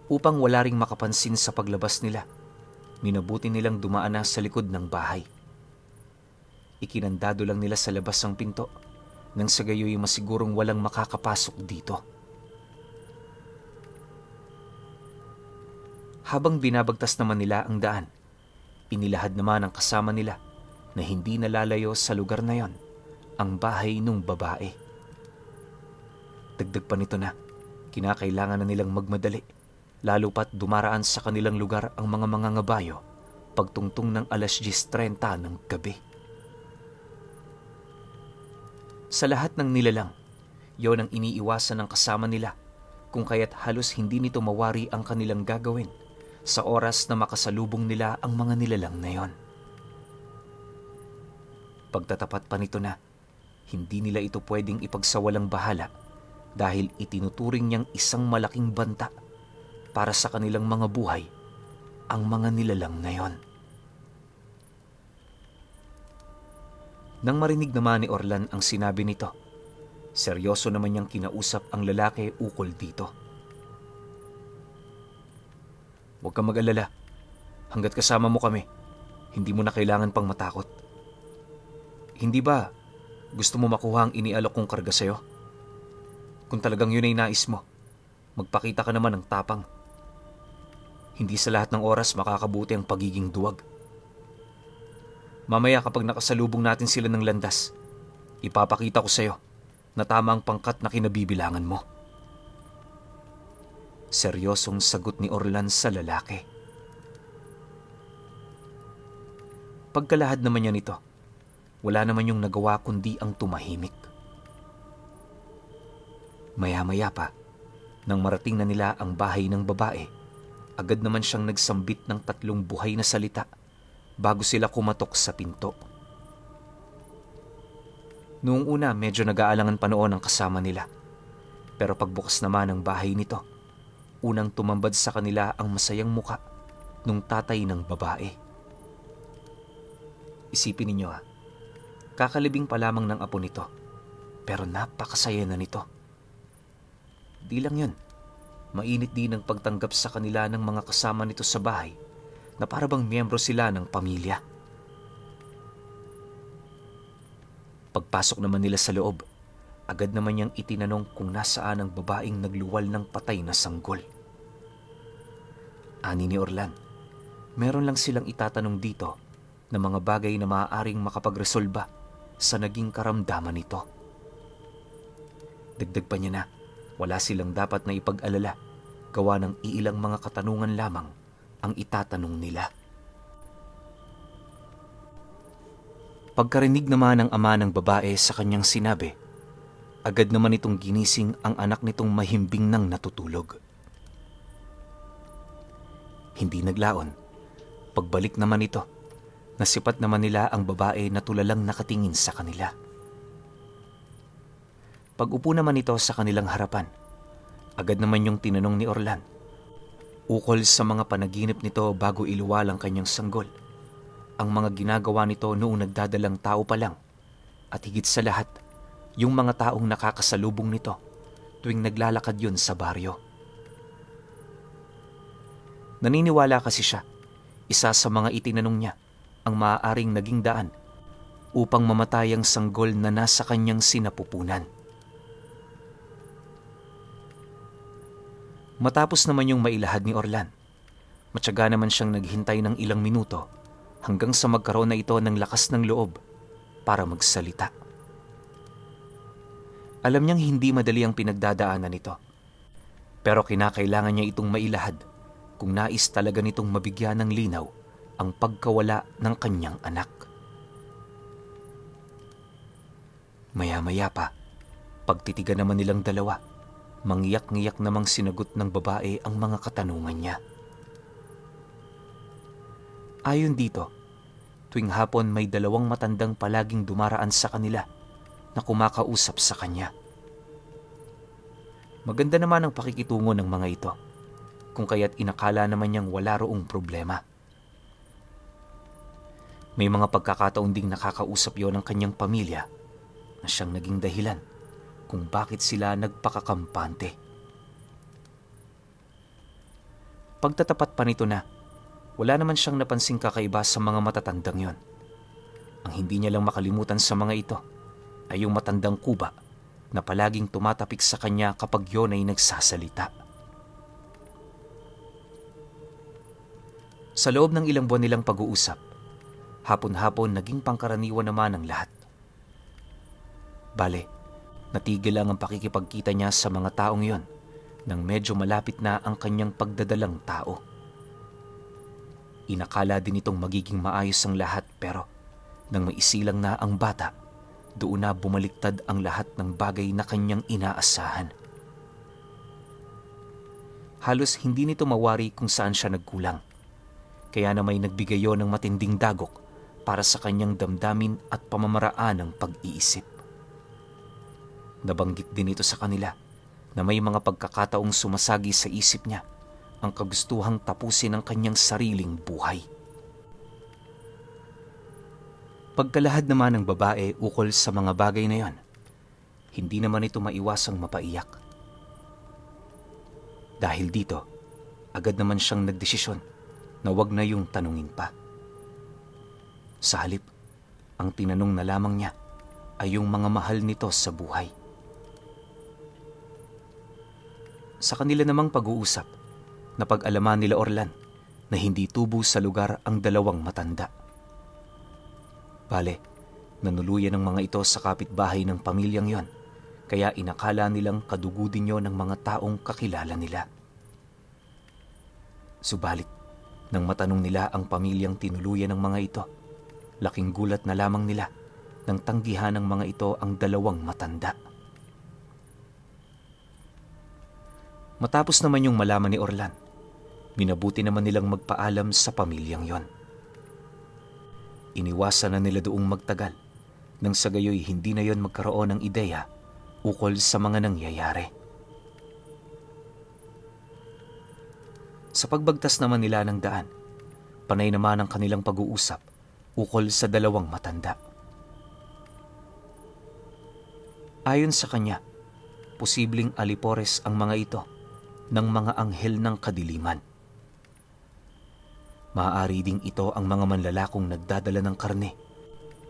Upang wala ring makapansin sa paglabas nila, minabuti nilang dumaan na sa likod ng bahay. Ikinandado lang nila sa labas ang pinto nang sa gayoy masigurong walang makakapasok dito. Habang binabagtas naman nila ang daan, inilahad naman ang kasama nila na hindi nalalayo sa lugar na yon ang bahay nung babae. Dagdag pa nito na kinakailangan na nilang magmadali, lalo pat dumaraan sa kanilang lugar ang mga mangangabayo pagtungtong ng 10:30 ng gabi. Sa lahat ng nilalang, yon ang iniiwasan ng kasama nila, kung kaya't halos hindi nito mawari ang kanilang gagawin sa oras na makasalubong nila ang mga nilalang na yon. Pagtatapat pa nito na, hindi nila ito pwedeng ipagsawalang bahala dahil itinuturing niyang isang malaking banta para sa kanilang mga buhay ang mga nilalang na yon. Nang marinig naman ni Orlan ang sinabi nito, seryoso naman niyang kinausap ang lalaki ukol dito. Huwag kang mag-alala. Hanggat kasama mo kami, hindi mo na kailangan pang matakot. Hindi ba gusto mo makuha ang inialok kong karga sa'yo? Kung talagang yun ay nais mo, magpakita ka naman ng tapang. Hindi sa lahat ng oras makakabuti ang pagiging duwag. Mamaya kapag nakasalubong natin sila ng landas, ipapakita ko sa'yo na tama ang pangkat na kinabibilangan mo. Seryosong sagot ni Orlan sa lalaki. Pagkalahad naman niya nito, wala naman yung nagawa kundi ang tumahimik. Maya-maya pa, nang marating na nila ang bahay ng babae, agad naman siyang nagsambit ng 3 buhay na salita bago sila kumatok sa pinto. Noong una, medyo nag-aalangan pa noon ang kasama nila. Pero pagbukas naman ng bahay nito, unang tumambad sa kanila ang masayang muka nung tatay ng babae. Isipin ninyo kakalibing pa lamang ng apo nito, pero napakasaya na nito. Di lang yun, mainit din ang pagtanggap sa kanila ng mga kasama nito sa bahay na para bang miyembro sila ng pamilya. Pagpasok naman nila sa loob, agad naman niyang itinanong kung nasaan ang babaeng nagluwal ng patay na sanggol. Ani ni Orlan, meron lang silang itatanong dito na mga bagay na maaaring makapagresolba sa naging karamdaman nito. Dagdag pa niya na wala silang dapat na ipag-alala, gawa ng iilang mga katanungan lamang ang itatanong nila. Pagkarinig naman ng ama ng babae sa kanyang sinabi, agad naman itong ginising ang anak nitong mahimbing nang natutulog. Hindi naglaon. Pagbalik naman ito, nasipat naman nila ang babae na tulalang nakatingin sa kanila. Pag-upo naman ito sa kanilang harapan, agad naman yung tinanong ni Orlan, ukol sa mga panaginip nito bago iluwal ang kanyang sanggol, ang mga ginagawa nito noong nagdadalang tao pa lang, at higit sa lahat, yung mga taong nakakasalubong nito tuwing naglalakad yun sa baryo. Naniniwala kasi siya, isa sa mga itinanong niya ang maaaring naging daan upang mamatay ang sanggol na nasa kanyang sinapupunan. Matapos naman yung mailahad ni Orlan, matyaga naman siyang naghintay ng ilang minuto hanggang sa magkaroon na ito ng lakas ng loob para magsalita. Alam niyang hindi madali ang pinagdadaanan nito, pero kinakailangan niya itong mailahad kung nais talaga nitong mabigyan ng linaw ang pagkawala ng kanyang anak. Maya-maya pa, pagtitigan naman nilang dalawa, mangyak-ngiyak namang sinagot ng babae ang mga katanungan niya. Ayon dito, tuwing hapon may 2 matandang palaging dumaraan sa kanila na kumakausap sa kanya. Maganda naman ang pakikitungo ng mga ito, kung kaya't inakala naman niyang wala roong problema. May mga pagkakataon ding nakakausap yon ng kanyang pamilya na siyang naging dahilan kung bakit sila nagpakakampante. Pagtatapat pa nito na, wala naman siyang napansing kakaiba sa mga matatandang yon. Ang hindi niya lang makalimutan sa mga ito ay yung matandang kuba na palaging tumatapik sa kanya kapag yon ay nagsasalita. Sa loob ng ilang buwan nilang pag-uusap, hapon-hapon naging pangkaraniwan naman ang lahat. Bale, natigil lang ang pakikipagkita niya sa mga taong yon nang medyo malapit na ang kanyang pagdadalang tao. Inakala din itong magiging maayos ang lahat pero nang maisilang na ang bata, doon na bumaliktad ang lahat ng bagay na kanyang inaasahan. Halos hindi nito mawari kung saan siya nagkulang. Kaya na may nagbigay yon ng matinding dagok para sa kanyang damdamin at pamamaraan ng pag-iisip. Nabanggit din ito sa kanila na may mga pagkakataong sumasagi sa isip niya ang kagustuhang tapusin ang kanyang sariling buhay. Pagkalahad naman ng babae ukol sa mga bagay na yon, hindi naman ito maiwasang mapaiyak. Dahil dito, agad naman siyang nagdesisyon na wag na yung tanungin pa. Sa halip, ang tinanong na lamang niya ay yung mga mahal nito sa buhay. Sa kanila namang pag-uusap, napag-alaman nila Orlan na hindi tubo sa lugar ang dalawang matanda. Bale, nanuluyan ng mga ito sa kapitbahay ng pamilyang yon, kaya inakala nilang kadugo din yon ng mga taong kakilala nila. Subalit, nang matanong nila ang pamilyang tinuluyan ng mga ito, laking gulat na lamang nila nang tanggihan ng mga ito ang dalawang matanda. Matapos naman yung malaman ni Orlan, minabuti naman nilang magpaalam sa pamilyang yon. Iniwasan na nila doong magtagal nang sa gayoy hindi na yon magkaroon ng ideya ukol sa mga nangyayari. Sa pagbagtas naman nila ng daan, panay naman ang kanilang pag-uusap ukol sa dalawang matanda. Ayon sa kanya, posibleng alipores ang mga ito ng mga anghel ng kadiliman. Maaari ding ito ang mga manlalakong nagdadala ng karne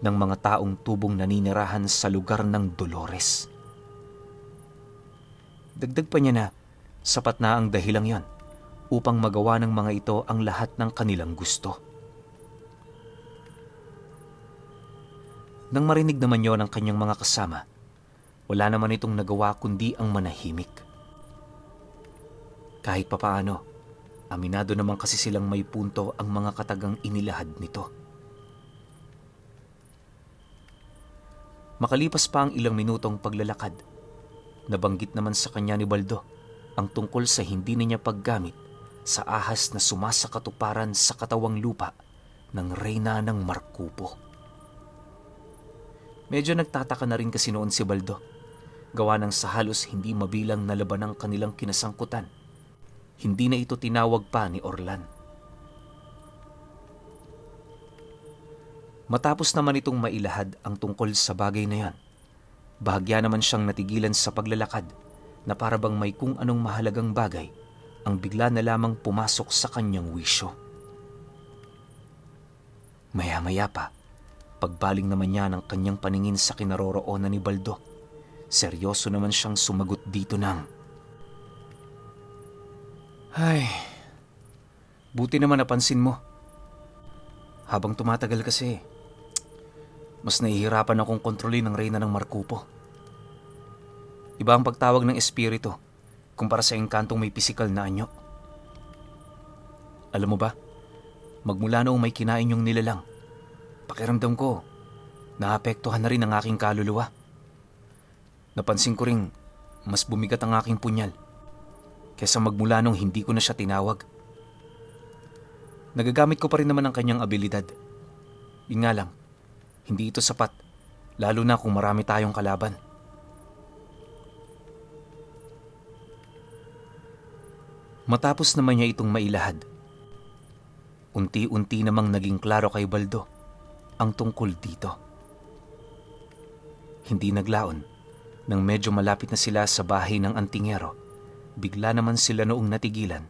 ng mga taong tubong naninirahan sa lugar ng Dolores. Dagdag pa niya na sapat na ang dahilang yon upang magawa ng mga ito ang lahat ng kanilang gusto. Nang marinig naman yon ng kanyang mga kasama, wala naman itong nagawa kundi ang manahimik. Kahit papaano, aminado naman kasi silang may punto ang mga katagang inilahad nito. Makalipas pa ang ilang minutong paglalakad, nabanggit naman sa kanya ni Baldo ang tungkol sa hindi niya paggamit sa ahas na sumasakatuparan sa katawang lupa ng reyna ng Markupo. Medyo nagtataka na rin kasi noon si Baldo, gawa ng sa halos hindi mabilang na laban ng kanilang kinasangkutan. Hindi na ito tinawag pa ni Orlan. Matapos naman itong mailahad ang tungkol sa bagay na yan, bahagya naman siyang natigilan sa paglalakad na para bang may kung anong mahalagang bagay ang bigla na lamang pumasok sa kanyang wisyo. Maya-maya pa, pagbaling naman niya ng kanyang paningin sa kinaroroonan ni Baldo, seryoso naman siyang sumagot dito ng, "Ay, buti naman napansin mo. Habang tumatagal kasi, mas nahihirapan akong kontrolin ang reyna ng Markupo. Iba ang pagtawag ng espiritu kumpara sa engkantong may pisikal na anyo. Alam mo ba, magmula noong may kinain yung nilalang, pakiramdam ko, naapektuhan na rin ang aking kaluluwa. Napansin ko ring mas bumigat ang aking punyal kaysa magmula nung hindi ko na siya tinawag. Nagagamit ko pa rin naman ang kanyang abilidad. Yun nga lang, hindi ito sapat, lalo na kung marami tayong kalaban." Matapos naman niya itong mailahad, unti-unti namang naging klaro kay Baldo ang tungkol dito. Hindi naglaon, nang medyo malapit na sila sa bahay ng antingero, bigla naman sila noong natigilan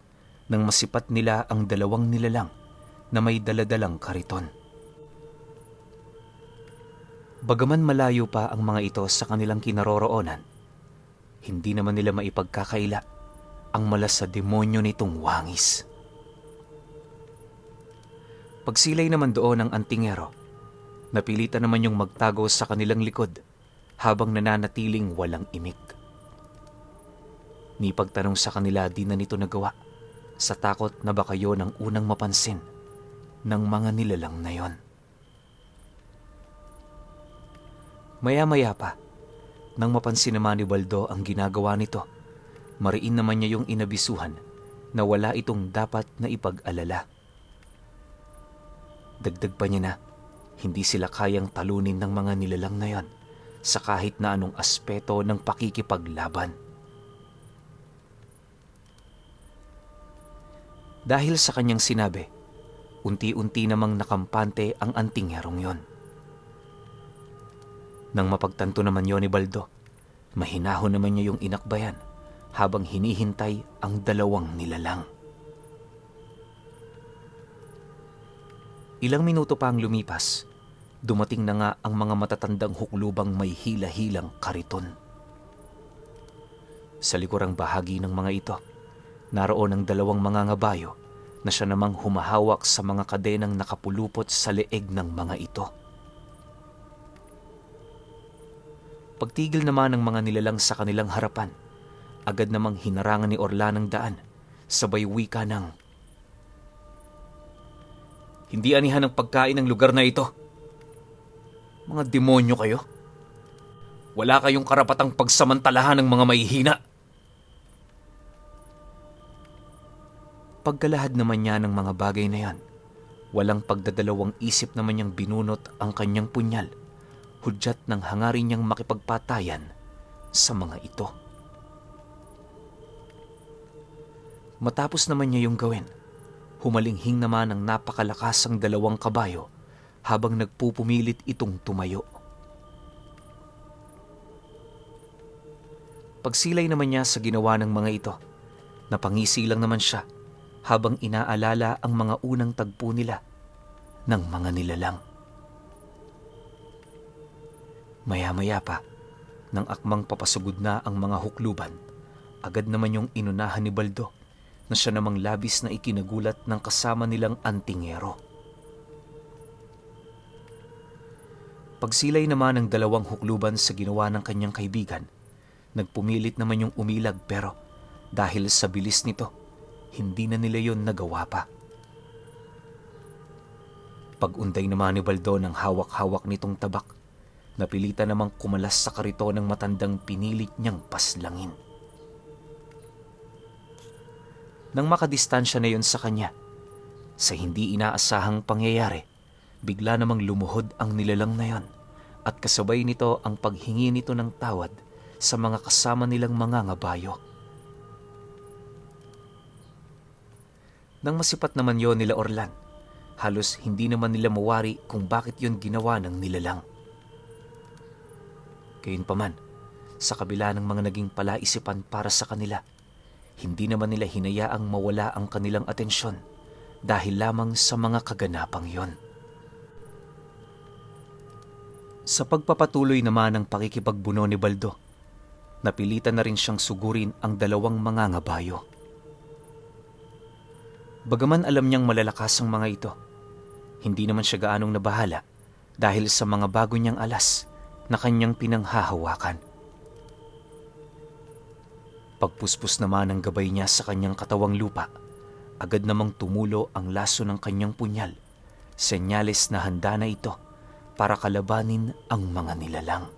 nang masipat nila ang dalawang nilalang na may daladalang kariton. Bagaman malayo pa ang mga ito sa kanilang kinaroroonan, hindi naman nila maipagkakaila ang malas sa demonyo nitong wangis. Pagsilay naman doon ng antingero, napilitan naman yung magtago sa kanilang likod habang nananatiling walang imik. Ni pagtanong sa kanila di na nito nagawa sa takot na baka yun ang unang mapansin ng mga nilalang na yon. Maya-maya pa, nang mapansin naman ni Baldo ang ginagawa nito, mariin naman niya yung inabisuhan na wala itong dapat na ipag-alala. Dagdag pa niya na hindi sila kayang talunin ng mga nilalang na yon sa kahit na anong aspeto ng pakikipaglaban. Dahil sa kanyang sinabi, unti-unti namang nakampante ang antingerong yon. Nang mapagtanto naman yon ni Baldo, mahinahon naman niya yung inakbayan habang hinihintay ang dalawang nilalang. Ilang minuto pa ang lumipas, dumating na nga ang mga matatandang huklubang may hila-hilang kariton. Sa likurang bahagi ng mga ito, naroon ang dalawang mga ngabayo na siya namang humahawak sa mga kadenang nakapulupot sa leeg ng mga ito. Pagtigil naman ng mga nilalang sa kanilang harapan, agad namang hinarangan ni Orlan ang daan, sabay wika ng, "Hindi anihan ng pagkain ng lugar na ito. Mga demonyo kayo. Wala kayong karapatang pagsamantalahan ng mga mahihina." Pagkalahad naman niya ng mga bagay na yan, walang pagdadalawang isip naman niyang binunot ang kanyang punyal, hudyat ng hangarin niyang makipagpatayan sa mga ito. Matapos naman niya yung gawin, humalinghing naman ang napakalakasang dalawang kabayo habang nagpupumilit itong tumayo. Pagsilay naman niya sa ginawa ng mga ito, napangisi lang naman siya habang inaalala ang mga unang tagpo nila ng mga nilalang. Maya-maya pa, nang akmang papasugod na ang mga hukluban, agad naman yung inunahan ni Baldo na siya namang labis na ikinagulat ng kasama nilang antingero. Pagsilay naman ng dalawang hukluban sa ginawa ng kanyang kaibigan, nagpumilit naman yung umilag pero dahil sa bilis nito, hindi na nila yon nagawa pa. Pag-unday naman ni Baldo ng hawak-hawak nitong tabak, napilitan namang kumalas sa karito ng matandang pinilit niyang paslangin. Nang makadistansya na yon sa kanya, sa hindi inaasahang pangyayari, bigla namang lumuhod ang nilalang na yon at kasabay nito ang paghingi nito ng tawad sa mga kasama nilang mga ngabayo. Nang masipat naman yon nila Orlan, halos hindi naman nila mawari kung bakit yon ginawa ng nilalang. Gayunpaman, sa kabila ng mga naging palaisipan para sa kanila, hindi naman nila hinayaang mawala ang kanilang atensyon dahil lamang sa mga kaganapang yon. Sa pagpapatuloy naman ng pakikipagbuno ni Baldo, napilitan na rin siyang sugurin ang dalawang mga ngabayo. Bagaman alam niyang malalakas ang mga ito, hindi naman siya gaanong nabahala dahil sa mga bago niyang alas na kanyang pinanghahawakan. Pagpuspos naman ng gabay niya sa kanyang katawang lupa, agad namang tumulo ang laso ng kanyang punyal, senyales na handa na ito para kalabanin ang mga nilalang.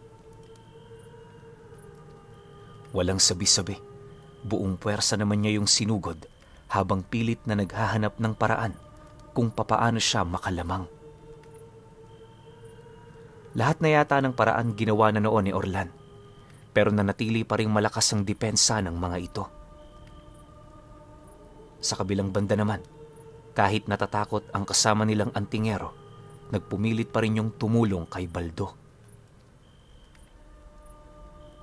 Walang sabi-sabi, buong puwersa naman niya yung sinugod habang pilit na naghahanap ng paraan kung papaano siya makalamang. Lahat na yata ng paraan ginawa na noon ni Orlan, pero nanatili pa ring malakas ang depensa ng mga ito. Sa kabilang banda naman, kahit natatakot ang kasama nilang antingero, nagpumilit pa rin yung tumulong kay Baldo.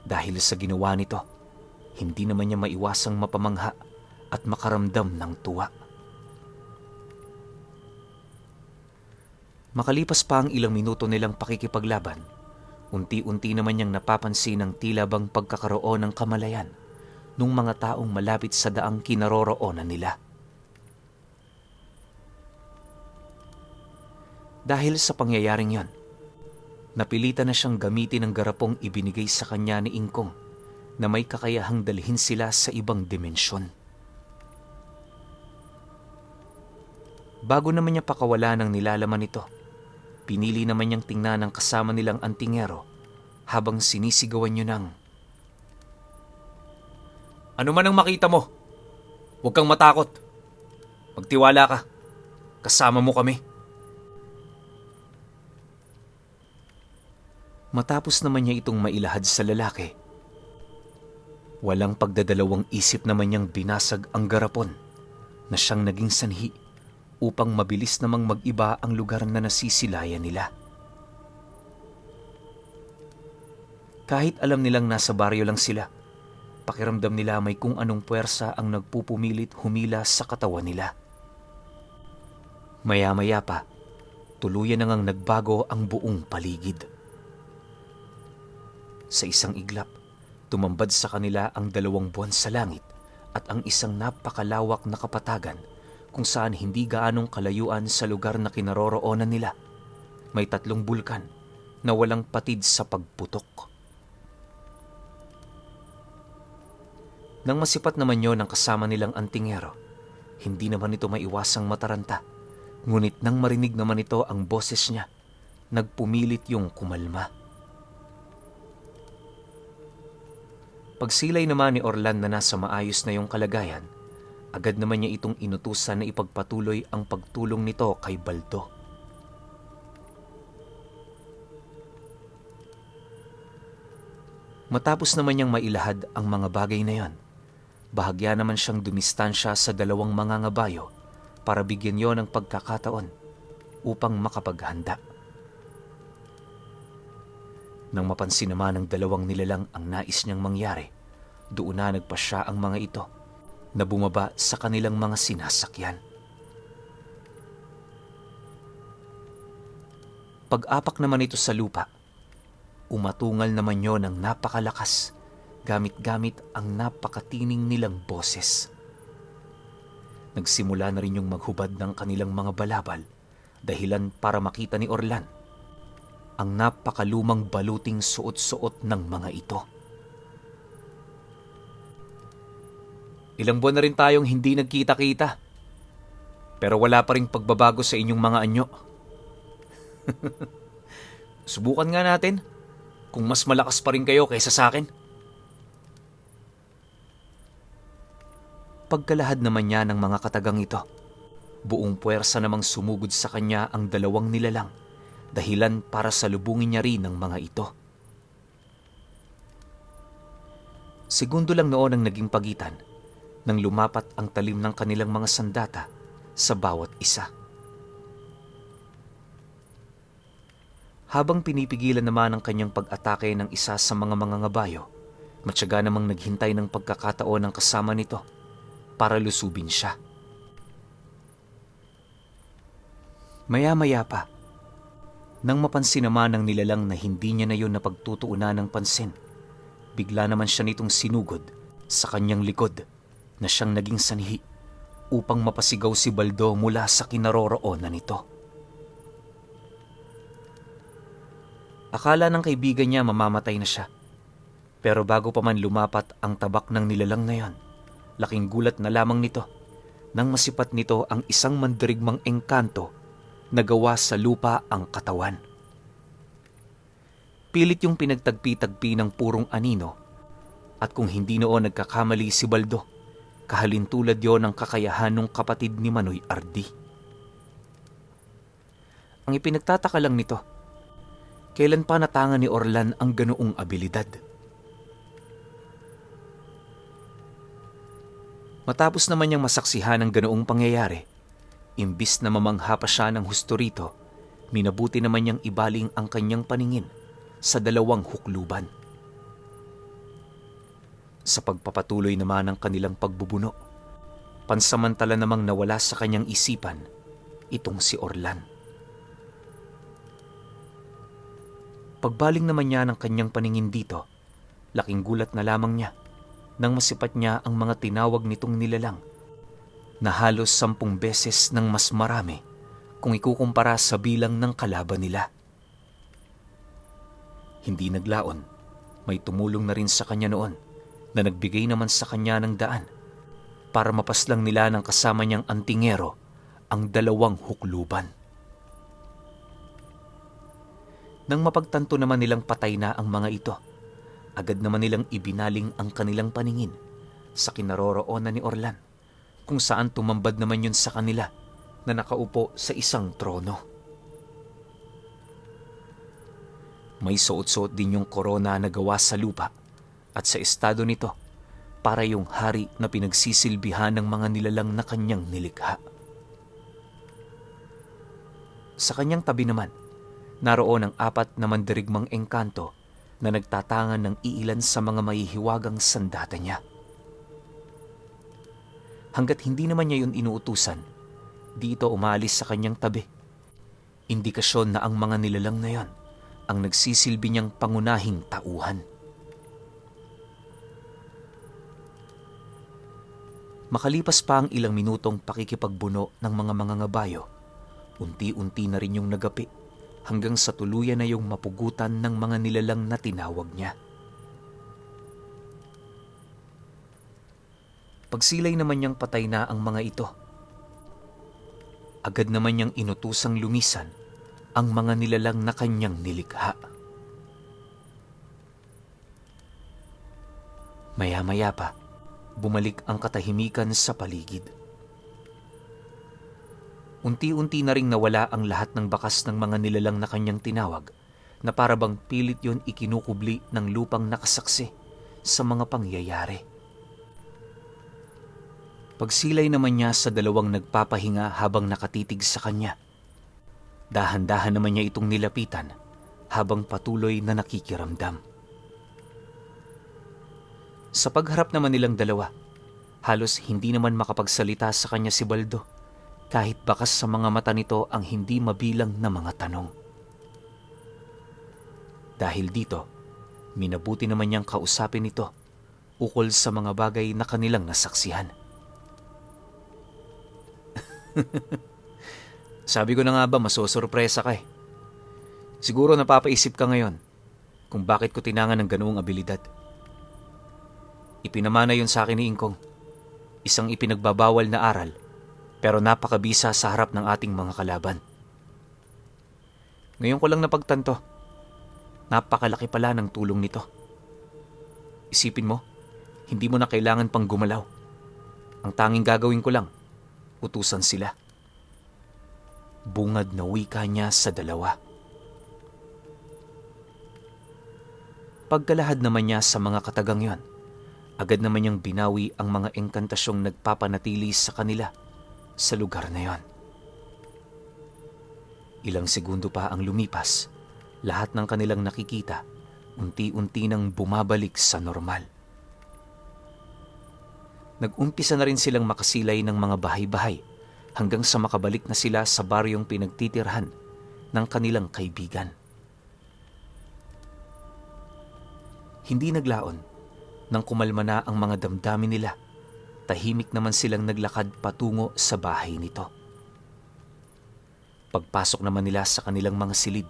Dahil sa ginawa nito, hindi naman niya maiwasang mapamangha at makaramdam ng tuwa. Makalipas pa ang ilang minuto nilang pakikipaglaban, unti-unti naman niyang napapansin ang tila bang pagkakaroon ng kamalayan nung mga taong malapit sa daang kinaroroonan nila. Dahil sa pangyayaring yon, napilitan na siyang gamitin ang garapong ibinigay sa kanya ni Ingkong na may kakayahang dalhin sila sa ibang dimensyon. Bago naman niya pakawala ng nilalaman nito, pinili naman niyang tingnan ang kasama nilang antingero habang sinisigawan niyo ng, "Ano man ang makita mo, huwag kang matakot. Magtiwala ka. Kasama mo kami." Matapos naman niya itong mailahad sa lalaki, walang pagdadalawang isip naman niyang binasag ang garapon na siyang naging sanhi upang mabilis namang mag-iba ang lugar na nasisilayan nila. Kahit alam nilang nasa baryo lang sila, pakiramdam nila may kung anong puwersa ang nagpupumilit humila sa katawan nila. Maya-maya pa, tuluyan na ngang nagbago ang buong paligid. Sa isang iglap, tumambad sa kanila ang 2 buwan sa langit at ang isang napakalawak na kapatagan kung saan hindi gaanong kalayuan sa lugar na kinaroroonan nila. May 3 bulkan na walang patid sa pagputok. Nang masipat naman yon ang kasama nilang antingero, hindi naman ito maiwasang mataranta. Ngunit nang marinig naman ito ang boses niya, nagpumilit yung kumalma. Pagsilay naman ni Orlan na nasa maayos na yung kalagayan, agad naman niya itong inutusan na ipagpatuloy ang pagtulong nito kay Baldo. Matapos naman niyang mailahad ang mga bagay na yon, bahagya naman siyang dumistansya sa 2 mangangabayo para bigyan yon ng pagkakataon upang makapaghanda. Nang mapansin naman ng 2 nilalang ang nais niyang mangyari, doon na nagpasya ang mga ito na bumaba sa kanilang mga sinasakyan. Pag-apak naman ito sa lupa, umatungal naman yon ng napakalakas gamit-gamit ang napakatining nilang boses. Nagsimula na rin yung maghubad ng kanilang mga balabal, dahilan para makita ni Orlan ang napakalumang baluting suot-suot ng mga ito. "Ilang buwan na rin tayong hindi nagkita-kita, pero wala pa ring pagbabago sa inyong mga anyo. Subukan nga natin kung mas malakas pa rin kayo kaysa sa akin." Pagkalahad naman niya ng mga katagang ito, buong puwersa namang sumugod sa kanya ang 2 nilalang, dahilan para salubungin niya rin ang mga ito. Segundo lang noon ang naging pagitan nang lumapat ang talim ng kanilang mga sandata sa bawat isa. Habang pinipigilan naman ang kanyang pag-atake ng isa sa mga ngabayo, matyaga namang naghintay ng pagkakataon ng kasama nito para lusubin siya. Maya-maya pa, nang mapansin naman ng nilalang na hindi niya na yun napagtutuunan ng pansin, bigla naman siya nitong sinugod sa kanyang likod na siyang naging sanhi upang mapasigaw si Baldo mula sa kinaroroonan nito. Akala ng kaibigan niya mamamatay na siya, pero bago pa man lumapat ang tabak ng nilalang na yon, laking gulat na lamang nito nang masipat nito ang isang mandirigmang engkanto na gawa sa lupa ang katawan. Pilit yung pinagtagpi-tagpi ng purong anino, at kung hindi noon nagkakamali si Baldo, kahalintulad yon ng kakayahan ng kapatid ni Manoy Ardi. Ang ipinagtataka lang nito, kailan pa natangan ni Orlan ang ganoong abilidad? Matapos naman niyang masaksihan ang ganoong pangyayari, imbis na mamangha pa siya ng husto rito, minabuti naman niyang ibaling ang kanyang paningin sa dalawang hukluban. Sa pagpapatuloy naman ng kanilang pagbubuno, pansamantala namang nawala sa kanyang isipan itong si Orlan. Pagbaling naman niya ng kanyang paningin dito, laking gulat na lamang niya nang masipat niya ang mga tinawag nitong nilalang na halos 10 beses ng mas marami kung ikukumpara sa bilang ng kalaban nila. Hindi naglaon, may tumulong na rin sa kanya noon na nagbigay naman sa kanya ng daan para mapaslang nila ng kasama niyang antingero ang dalawang hukluban. Nang mapagtanto naman nilang patay na ang mga ito, agad naman nilang ibinaling ang kanilang paningin sa kinaroroonan ni Orlan, kung saan tumambad naman yun sa kanila na nakaupo sa isang trono. May suot-suot din yung korona na gawa sa lupa at sa estado nito para yung hari na pinagsisilbihan ng mga nilalang na kanyang nilikha. Sa kanyang tabi naman, naroon ang 4 na mandirigmang engkanto na nagtatangan ng iilan sa mga mahihiwagang sandata niya. Hanggat hindi naman niya yun inuutusan, di ito umalis sa kanyang tabi. Indikasyon na ang mga nilalang na yon ang nagsisilbi niyang pangunahing tauhan. Makalipas pa ang ilang minutong pakikipagbuno ng mga mangangabayo, unti-unti na rin yung nagapi hanggang sa tuluyan na yung mapugutan ng mga nilalang na tinawag niya. Pagsilay naman niyang patay na ang mga ito, agad naman niyang inutusang lumisan ang mga nilalang na kanyang nilikha. Maya-maya pa, bumalik ang katahimikan sa paligid. Unti-unti na ring nawala ang lahat ng bakas ng mga nilalang na kanyang tinawag na para bang pilit yon ikinukubli ng lupang nakasaksi sa mga pangyayari. Pagsilay naman niya sa dalawang nagpapahinga habang nakatitig sa kanya, dahan-dahan naman niya itong nilapitan habang patuloy na nakikiramdam. Sa pagharap naman nilang dalawa, halos hindi naman makapagsalita sa kanya si Baldo, kahit bakas sa mga mata nito ang hindi mabilang na mga tanong. Dahil dito, minabuti naman niyang kausapin ito ukol sa mga bagay na kanilang nasaksihan. Sabi ko na nga ba masosorpresa ka eh. Siguro napapaisip ka ngayon kung bakit ko tinangan ng ganoong abilidad. Ipinamana yun sa akin ni Ingkong, isang ipinagbabawal na aral pero napakabisa sa harap ng ating mga kalaban. Ngayon ko lang napagtanto, napakalaki pala ng tulong nito. Isipin mo, hindi mo na kailangan pang gumalaw. Ang tanging gagawin ko lang, utusan sila. Bungad na wika niya sa dalawa. Pagkalahad naman niya sa mga katagang yon, agad naman niyang binawi ang mga engkantasyong nagpapanatili sa kanila sa lugar na yon. Ilang segundo pa ang lumipas, lahat ng kanilang nakikita unti-unti nang bumabalik sa normal. Nag-umpisa na rin silang makasilay ng mga bahay-bahay hanggang sa makabalik na sila sa baryong pinagtitirhan ng kanilang kaibigan. Hindi naglaon nang kumalma na ang mga damdamin nila. Tahimik naman silang naglakad patungo sa bahay nito. Pagpasok naman nila sa kanilang mga silid,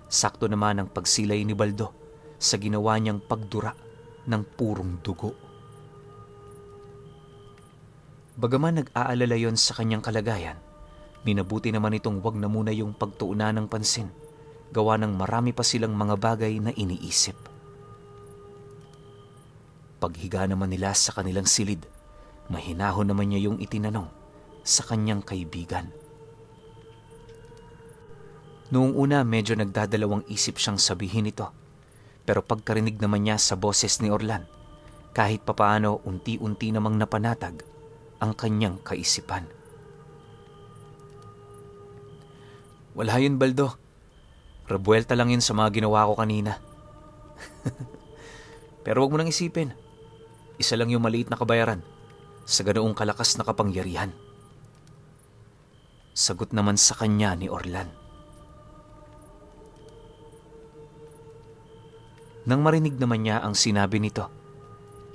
sakto naman ang pagsilay ni Baldo sa ginawa niyang pagdura ng purong dugo. Bagaman nag-aalala yon sa kanyang kalagayan, minabuti naman itong wag na muna yung pagtuunan ng pansin, gawa ng marami pa silang mga bagay na iniisip. Paghiga naman nila sa kanilang silid, mahinahon naman niya yung itinanong sa kanyang kaibigan. Noong una medyo nagdadalawang isip siyang sabihin ito, pero pagkarinig naman niya sa boses ni Orlan, kahit papaano unti-unti namang napanatag ang kanyang kaisipan. Wala yun, Baldo. Rebuelta lang yun sa mga ginawa ko kanina. Pero wag mo nang isipin. Isa lang yung maliit na kabayaran sa ganoong kalakas na kapangyarihan. Sagot naman sa kanya ni Orlan. Nang marinig naman niya ang sinabi nito,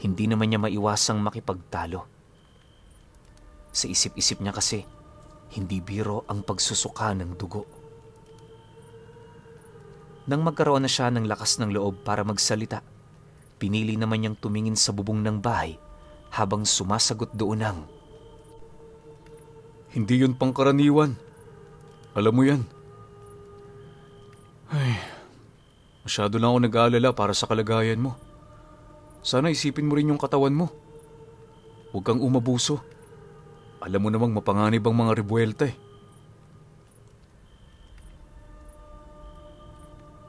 hindi naman niya maiwasang makipagtalo. Sa isip-isip niya kasi, hindi biro ang pagsusuka ng dugo. Nang magkaroon na siya ng lakas ng loob para magsalita, pinili naman niyang tumingin sa bubong ng bahay habang sumasagot doon ng, Hindi yun pangkaraniwan. Alam mo yan. Ay, masyado lang ako nag-aalala para sa kalagayan mo. Sana isipin mo rin yung katawan mo. Huwag kang umabuso. Alam mo namang mapanganib ang mga rebuelta eh.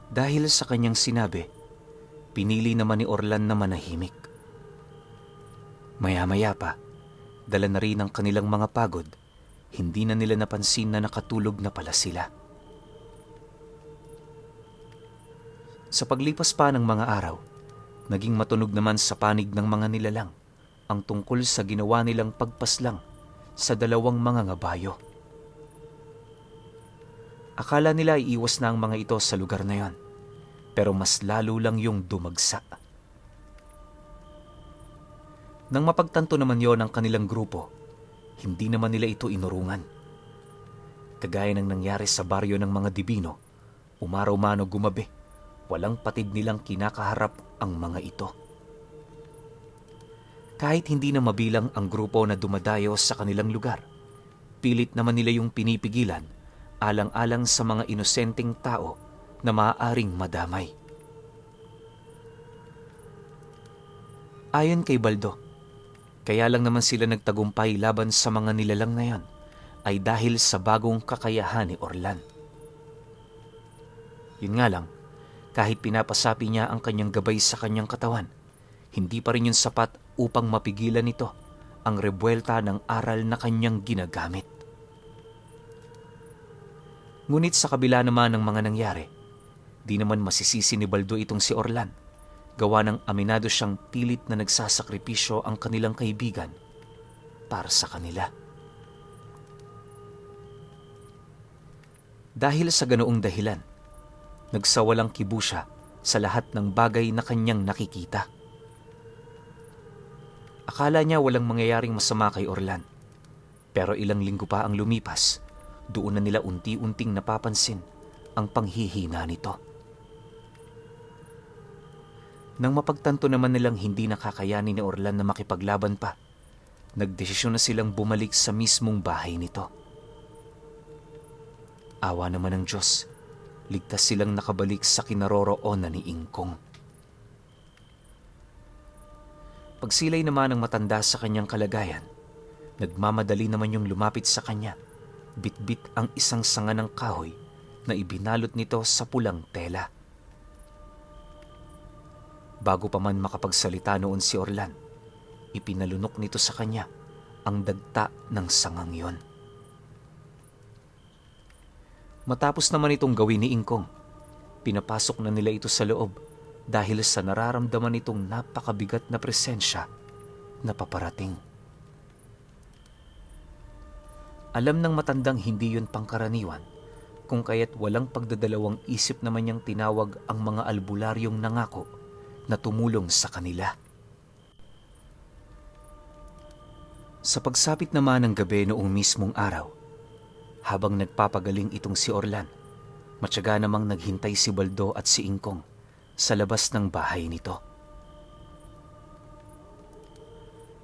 Dahil sa kanyang sinabi, pinili naman ni Orlan na manahimik. Maya-maya pa, dala na rin ang kanilang mga pagod, hindi na nila napansin na nakatulog na pala sila. Sa paglipas pa ng mga araw, naging matunog naman sa panig ng mga nilalang ang tungkol sa ginawa nilang pagpaslang sa dalawang mga ngabayo. Akala nila iiwas na ang mga ito sa lugar na yon, pero mas lalo lang yung dumagsa. Nang mapagtanto naman yon ng kanilang grupo, hindi naman nila ito inurungan. Kagaya ng nangyari sa baryo ng mga Dibino, umaraw-man o gumabi, walang patid nilang kinakaharap ang mga ito. Kahit hindi na mabilang ang grupo na dumadayo sa kanilang lugar, pilit naman nila yung pinipigilan alang-alang sa mga inosenteng tao na maaaring madamay. Ayon kay Baldo, kaya lang naman sila nagtagumpay laban sa mga nilalang na yan ay dahil sa bagong kakayahan ni Orlan. Yun nga lang, kahit pinapasapi niya ang kanyang gabay sa kanyang katawan, hindi pa rin yun sapat upang mapigilan nito ang rebuelta ng aral na kanyang ginagamit. Ngunit sa kabila naman ng mga nangyari, di naman masisisi ni Baldo itong si Orlan, gawa ng aminado siyang pilit na nagsasakripisyo ang kanilang kaibigan para sa kanila. Dahil sa ganoong dahilan, nagsawalang kibo siya sa lahat ng bagay na kanyang nakikita. Akala niya walang mangyayaring masama kay Orlan, pero ilang linggo pa ang lumipas, doon na nila unti-unting napapansin ang panghihina nito. Nang mapagtanto naman nilang hindi nakakayanin ni Orlan na makipaglaban pa, nagdesisyon na silang bumalik sa mismong bahay nito. Awa naman ng Diyos, ligtas silang nakabalik sa kinaroroonan ni Ingkong. Pagsilay naman ng matanda sa kanyang kalagayan, nagmamadali naman yung lumapit sa kanya, bitbit ang isang sanga ng kahoy na ibinalot nito sa pulang tela. Bago pa man makapagsalita noon si Orlan, ipinalunok nito sa kanya ang dagta ng sangang yon. Matapos naman itong gawin ni Ingkong, pinapasok na nila ito sa loob dahil sa nararamdaman itong napakabigat na presensya na paparating. Alam ng matandang hindi yun pangkaraniwan, kung kaya't walang pagdadalawang isip naman niyang tinawag ang mga albularyong nangako na tumulong sa kanila. Sa pagsapit naman ng gabi noong mismong araw, habang nagpapagaling itong si Orlan, matyaga namang naghintay si Baldo at si Ingkong sa labas ng bahay nito.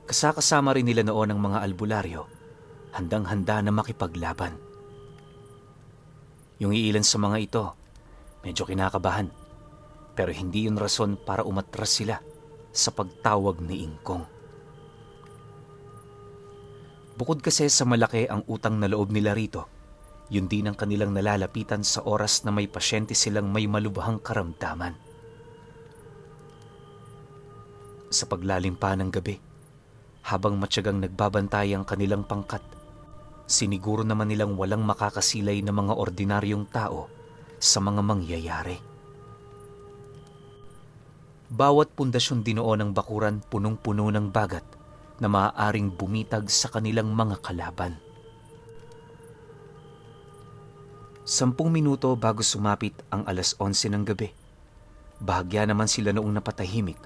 Kasakasama rin nila noon ang mga albularyo, handang-handa na makipaglaban. Yung iilan sa mga ito, medyo kinakabahan, pero hindi yun rason para umatras sila sa pagtawag ni Ingkong. Bukod kasi sa malaki ang utang na loob nila rito, yun din ang kanilang nalalapitan sa oras na may pasyente silang may malubhang karamdaman. Sa paglalim pa ng gabi, habang matyagang nagbabantay ang kanilang pangkat, siniguro naman nilang walang makakasilay na mga ordinaryong tao sa mga mangyayari. Bawat pundasyon dinuon ng bakuran punong-puno ng bagat na maaaring bumitag sa kanilang mga kalaban. 10 minuto bago sumapit ang 11:00 ng gabi, bahagya naman sila noong napatahimik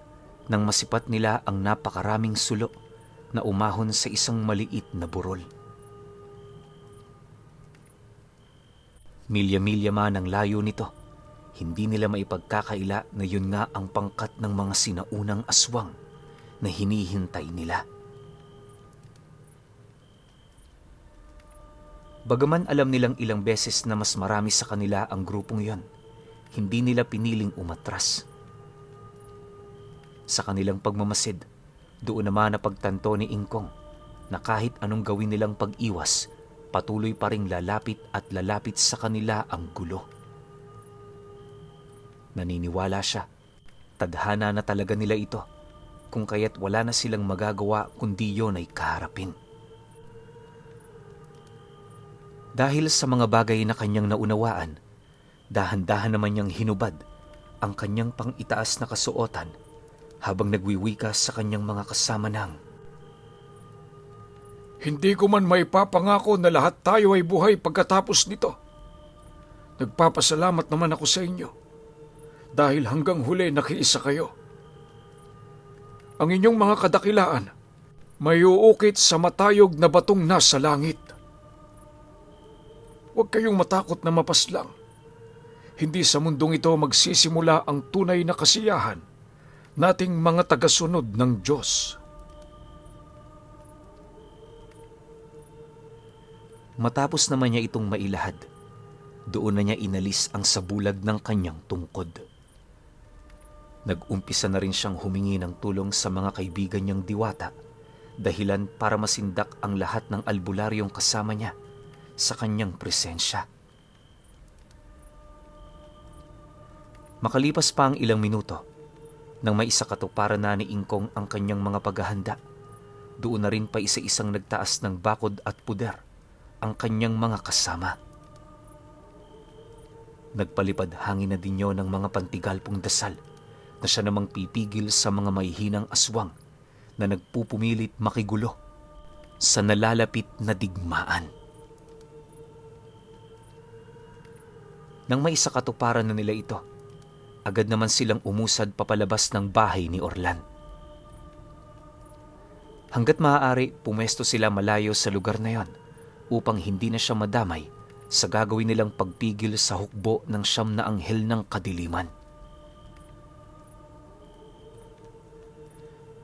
nang masipat nila ang napakaraming sulo na umahon sa isang maliit na burol. Milya-milya man ang layo nito, hindi nila maipagkakaila na yun nga ang pangkat ng mga sinaunang aswang na hinihintay nila. Bagaman alam nilang ilang beses na mas marami sa kanila ang grupong yon, hindi nila piniling umatras. Sa kanilang pagmamasid, doon naman napagtanto ni Ingkong na kahit anong gawin nilang pag-iwas, patuloy pa ring lalapit at lalapit sa kanila ang gulo. Naniniwala siya, tadhana na talaga nila ito, kung kaya't wala na silang magagawa kundi yon ay kaharapin. Dahil sa mga bagay na kanyang naunawaan, dahan-dahan naman niyang hinubad ang kanyang pang-itaas na kasuotan habang nagwiwika sa kanyang mga kasama ng, Hindi ko man maipapangako na lahat tayo ay buhay pagkatapos nito. Nagpapasalamat naman ako sa inyo dahil hanggang huli nakiisa kayo. Ang inyong mga kadakilaan may uukit sa matayog na batong nasa langit. Huwag kayong matakot na mapaslang. Hindi sa mundong ito magsisimula ang tunay na kasiyahan nating mga tagasunod ng Diyos. matapos naman niya itong mailahad, doon na niya inalis ang sabulag ng kanyang tungkod. Nag-umpisa na rin siyang humingi ng tulong sa mga kaibigan niyang diwata, dahilan para masindak ang lahat ng albularyong kasama niya sa kanyang presensya. Makalipas pa ang ilang minuto, nang may isakatuparan na ni Ingkong ang kanyang mga paghahanda, doon na rin pa isa-isang nagtaas ng bakod at puder ang kanyang mga kasama. Nagpalipad hangin na din yun ng mga pantigalpong dasal na siya namang pipigil sa mga mahihinang aswang na nagpupumilit makigulo sa nalalapit na digmaan. Nang may isakatuparan na nila ito, agad naman silang umusad papalabas ng bahay ni Orlan. Hanggat maaari, pumesto sila malayo sa lugar na yon upang hindi na siya madamay sa gagawin nilang pagpigil sa hukbo ng 9 na anghel ng kadiliman.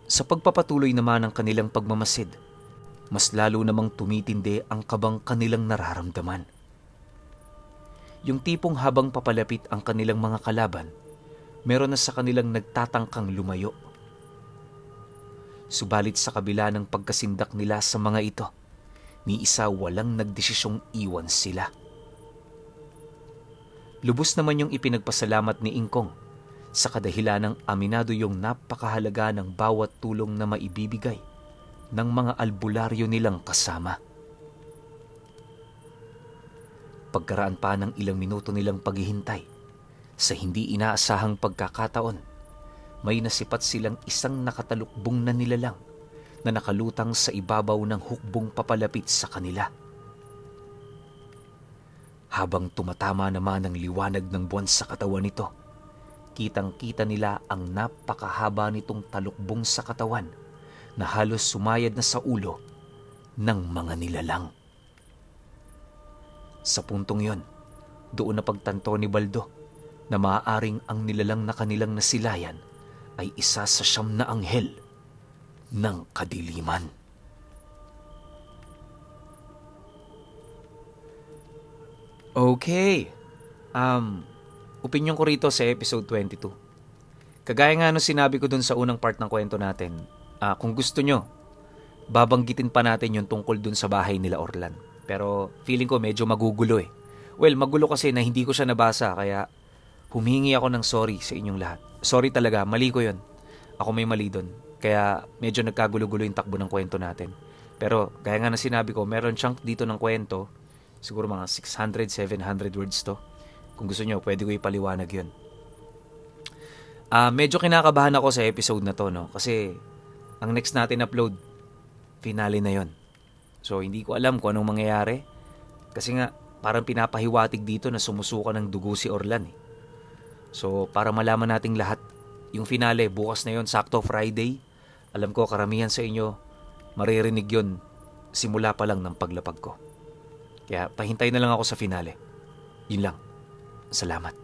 Sa pagpapatuloy naman ng kanilang pagmamasid, mas lalo namang tumitindi ang kabang kanilang nararamdaman. Yung tipong habang papalapit ang kanilang mga kalaban, meron na sa kanilang nagtatangkang lumayo. Subalit sa kabila ng pagkasindak nila sa mga ito, ni isa walang nagdesisyong iwan sila. Lubos naman yung ipinagpasalamat ni Ingkong sa kadahilanang aminado yung napakahalaga ng bawat tulong na maibibigay ng mga albularyo nilang kasama. Pagkaraan pa ng ilang minuto nilang paghihintay, sa hindi inaasahang pagkakataon, may nasipat silang isang nakatalukbong na nilalang na nakalutang sa ibabaw ng hukbong papalapit sa kanila. Habang tumatama naman ang liwanag ng buwan sa katawan nito, kitang-kita nila ang napakahaba nitong talukbong sa katawan na halos sumayad na sa ulo ng mga nilalang. Sa puntong yon, doon napagtanto ni Baldo na maaaring ang nilalang na kanilang nasilayan ay isa sa 9 na anghel ng kadiliman. Okay. Opinion ko rito sa episode 22. Kagaya nga nung sinabi ko dun sa unang part ng kwento natin, kung gusto nyo, babanggitin pa natin yung tungkol dun sa bahay nila Orlan. Pero feeling ko medyo magugulo eh. Well, magulo kasi na hindi ko siya nabasa, kaya humingi ako ng sorry sa inyong lahat. Sorry talaga, mali ko yun. Ako may mali dun. Kaya medyo nagkagulo-gulo yung takbo ng kwento natin. Pero gaya nga na sinabi ko, meron chunk dito ng kwento, siguro mga 600-700 words to. Kung gusto nyo, pwede ko ipaliwanag yun. Medyo kinakabahan ako sa episode na to, no? Kasi ang next natin upload, finale na yon. So, hindi ko alam kung anong mangyayari. Kasi nga, parang pinapahiwatig dito na sumusuka ng dugo si Orlan eh. So, para malaman nating lahat, yung finale, bukas na yon, sakto Friday. Alam ko, karamihan sa inyo, maririnig yon simula pa lang ng paglapag ko. Kaya, pahintay na lang ako sa finale. Yun lang. Salamat.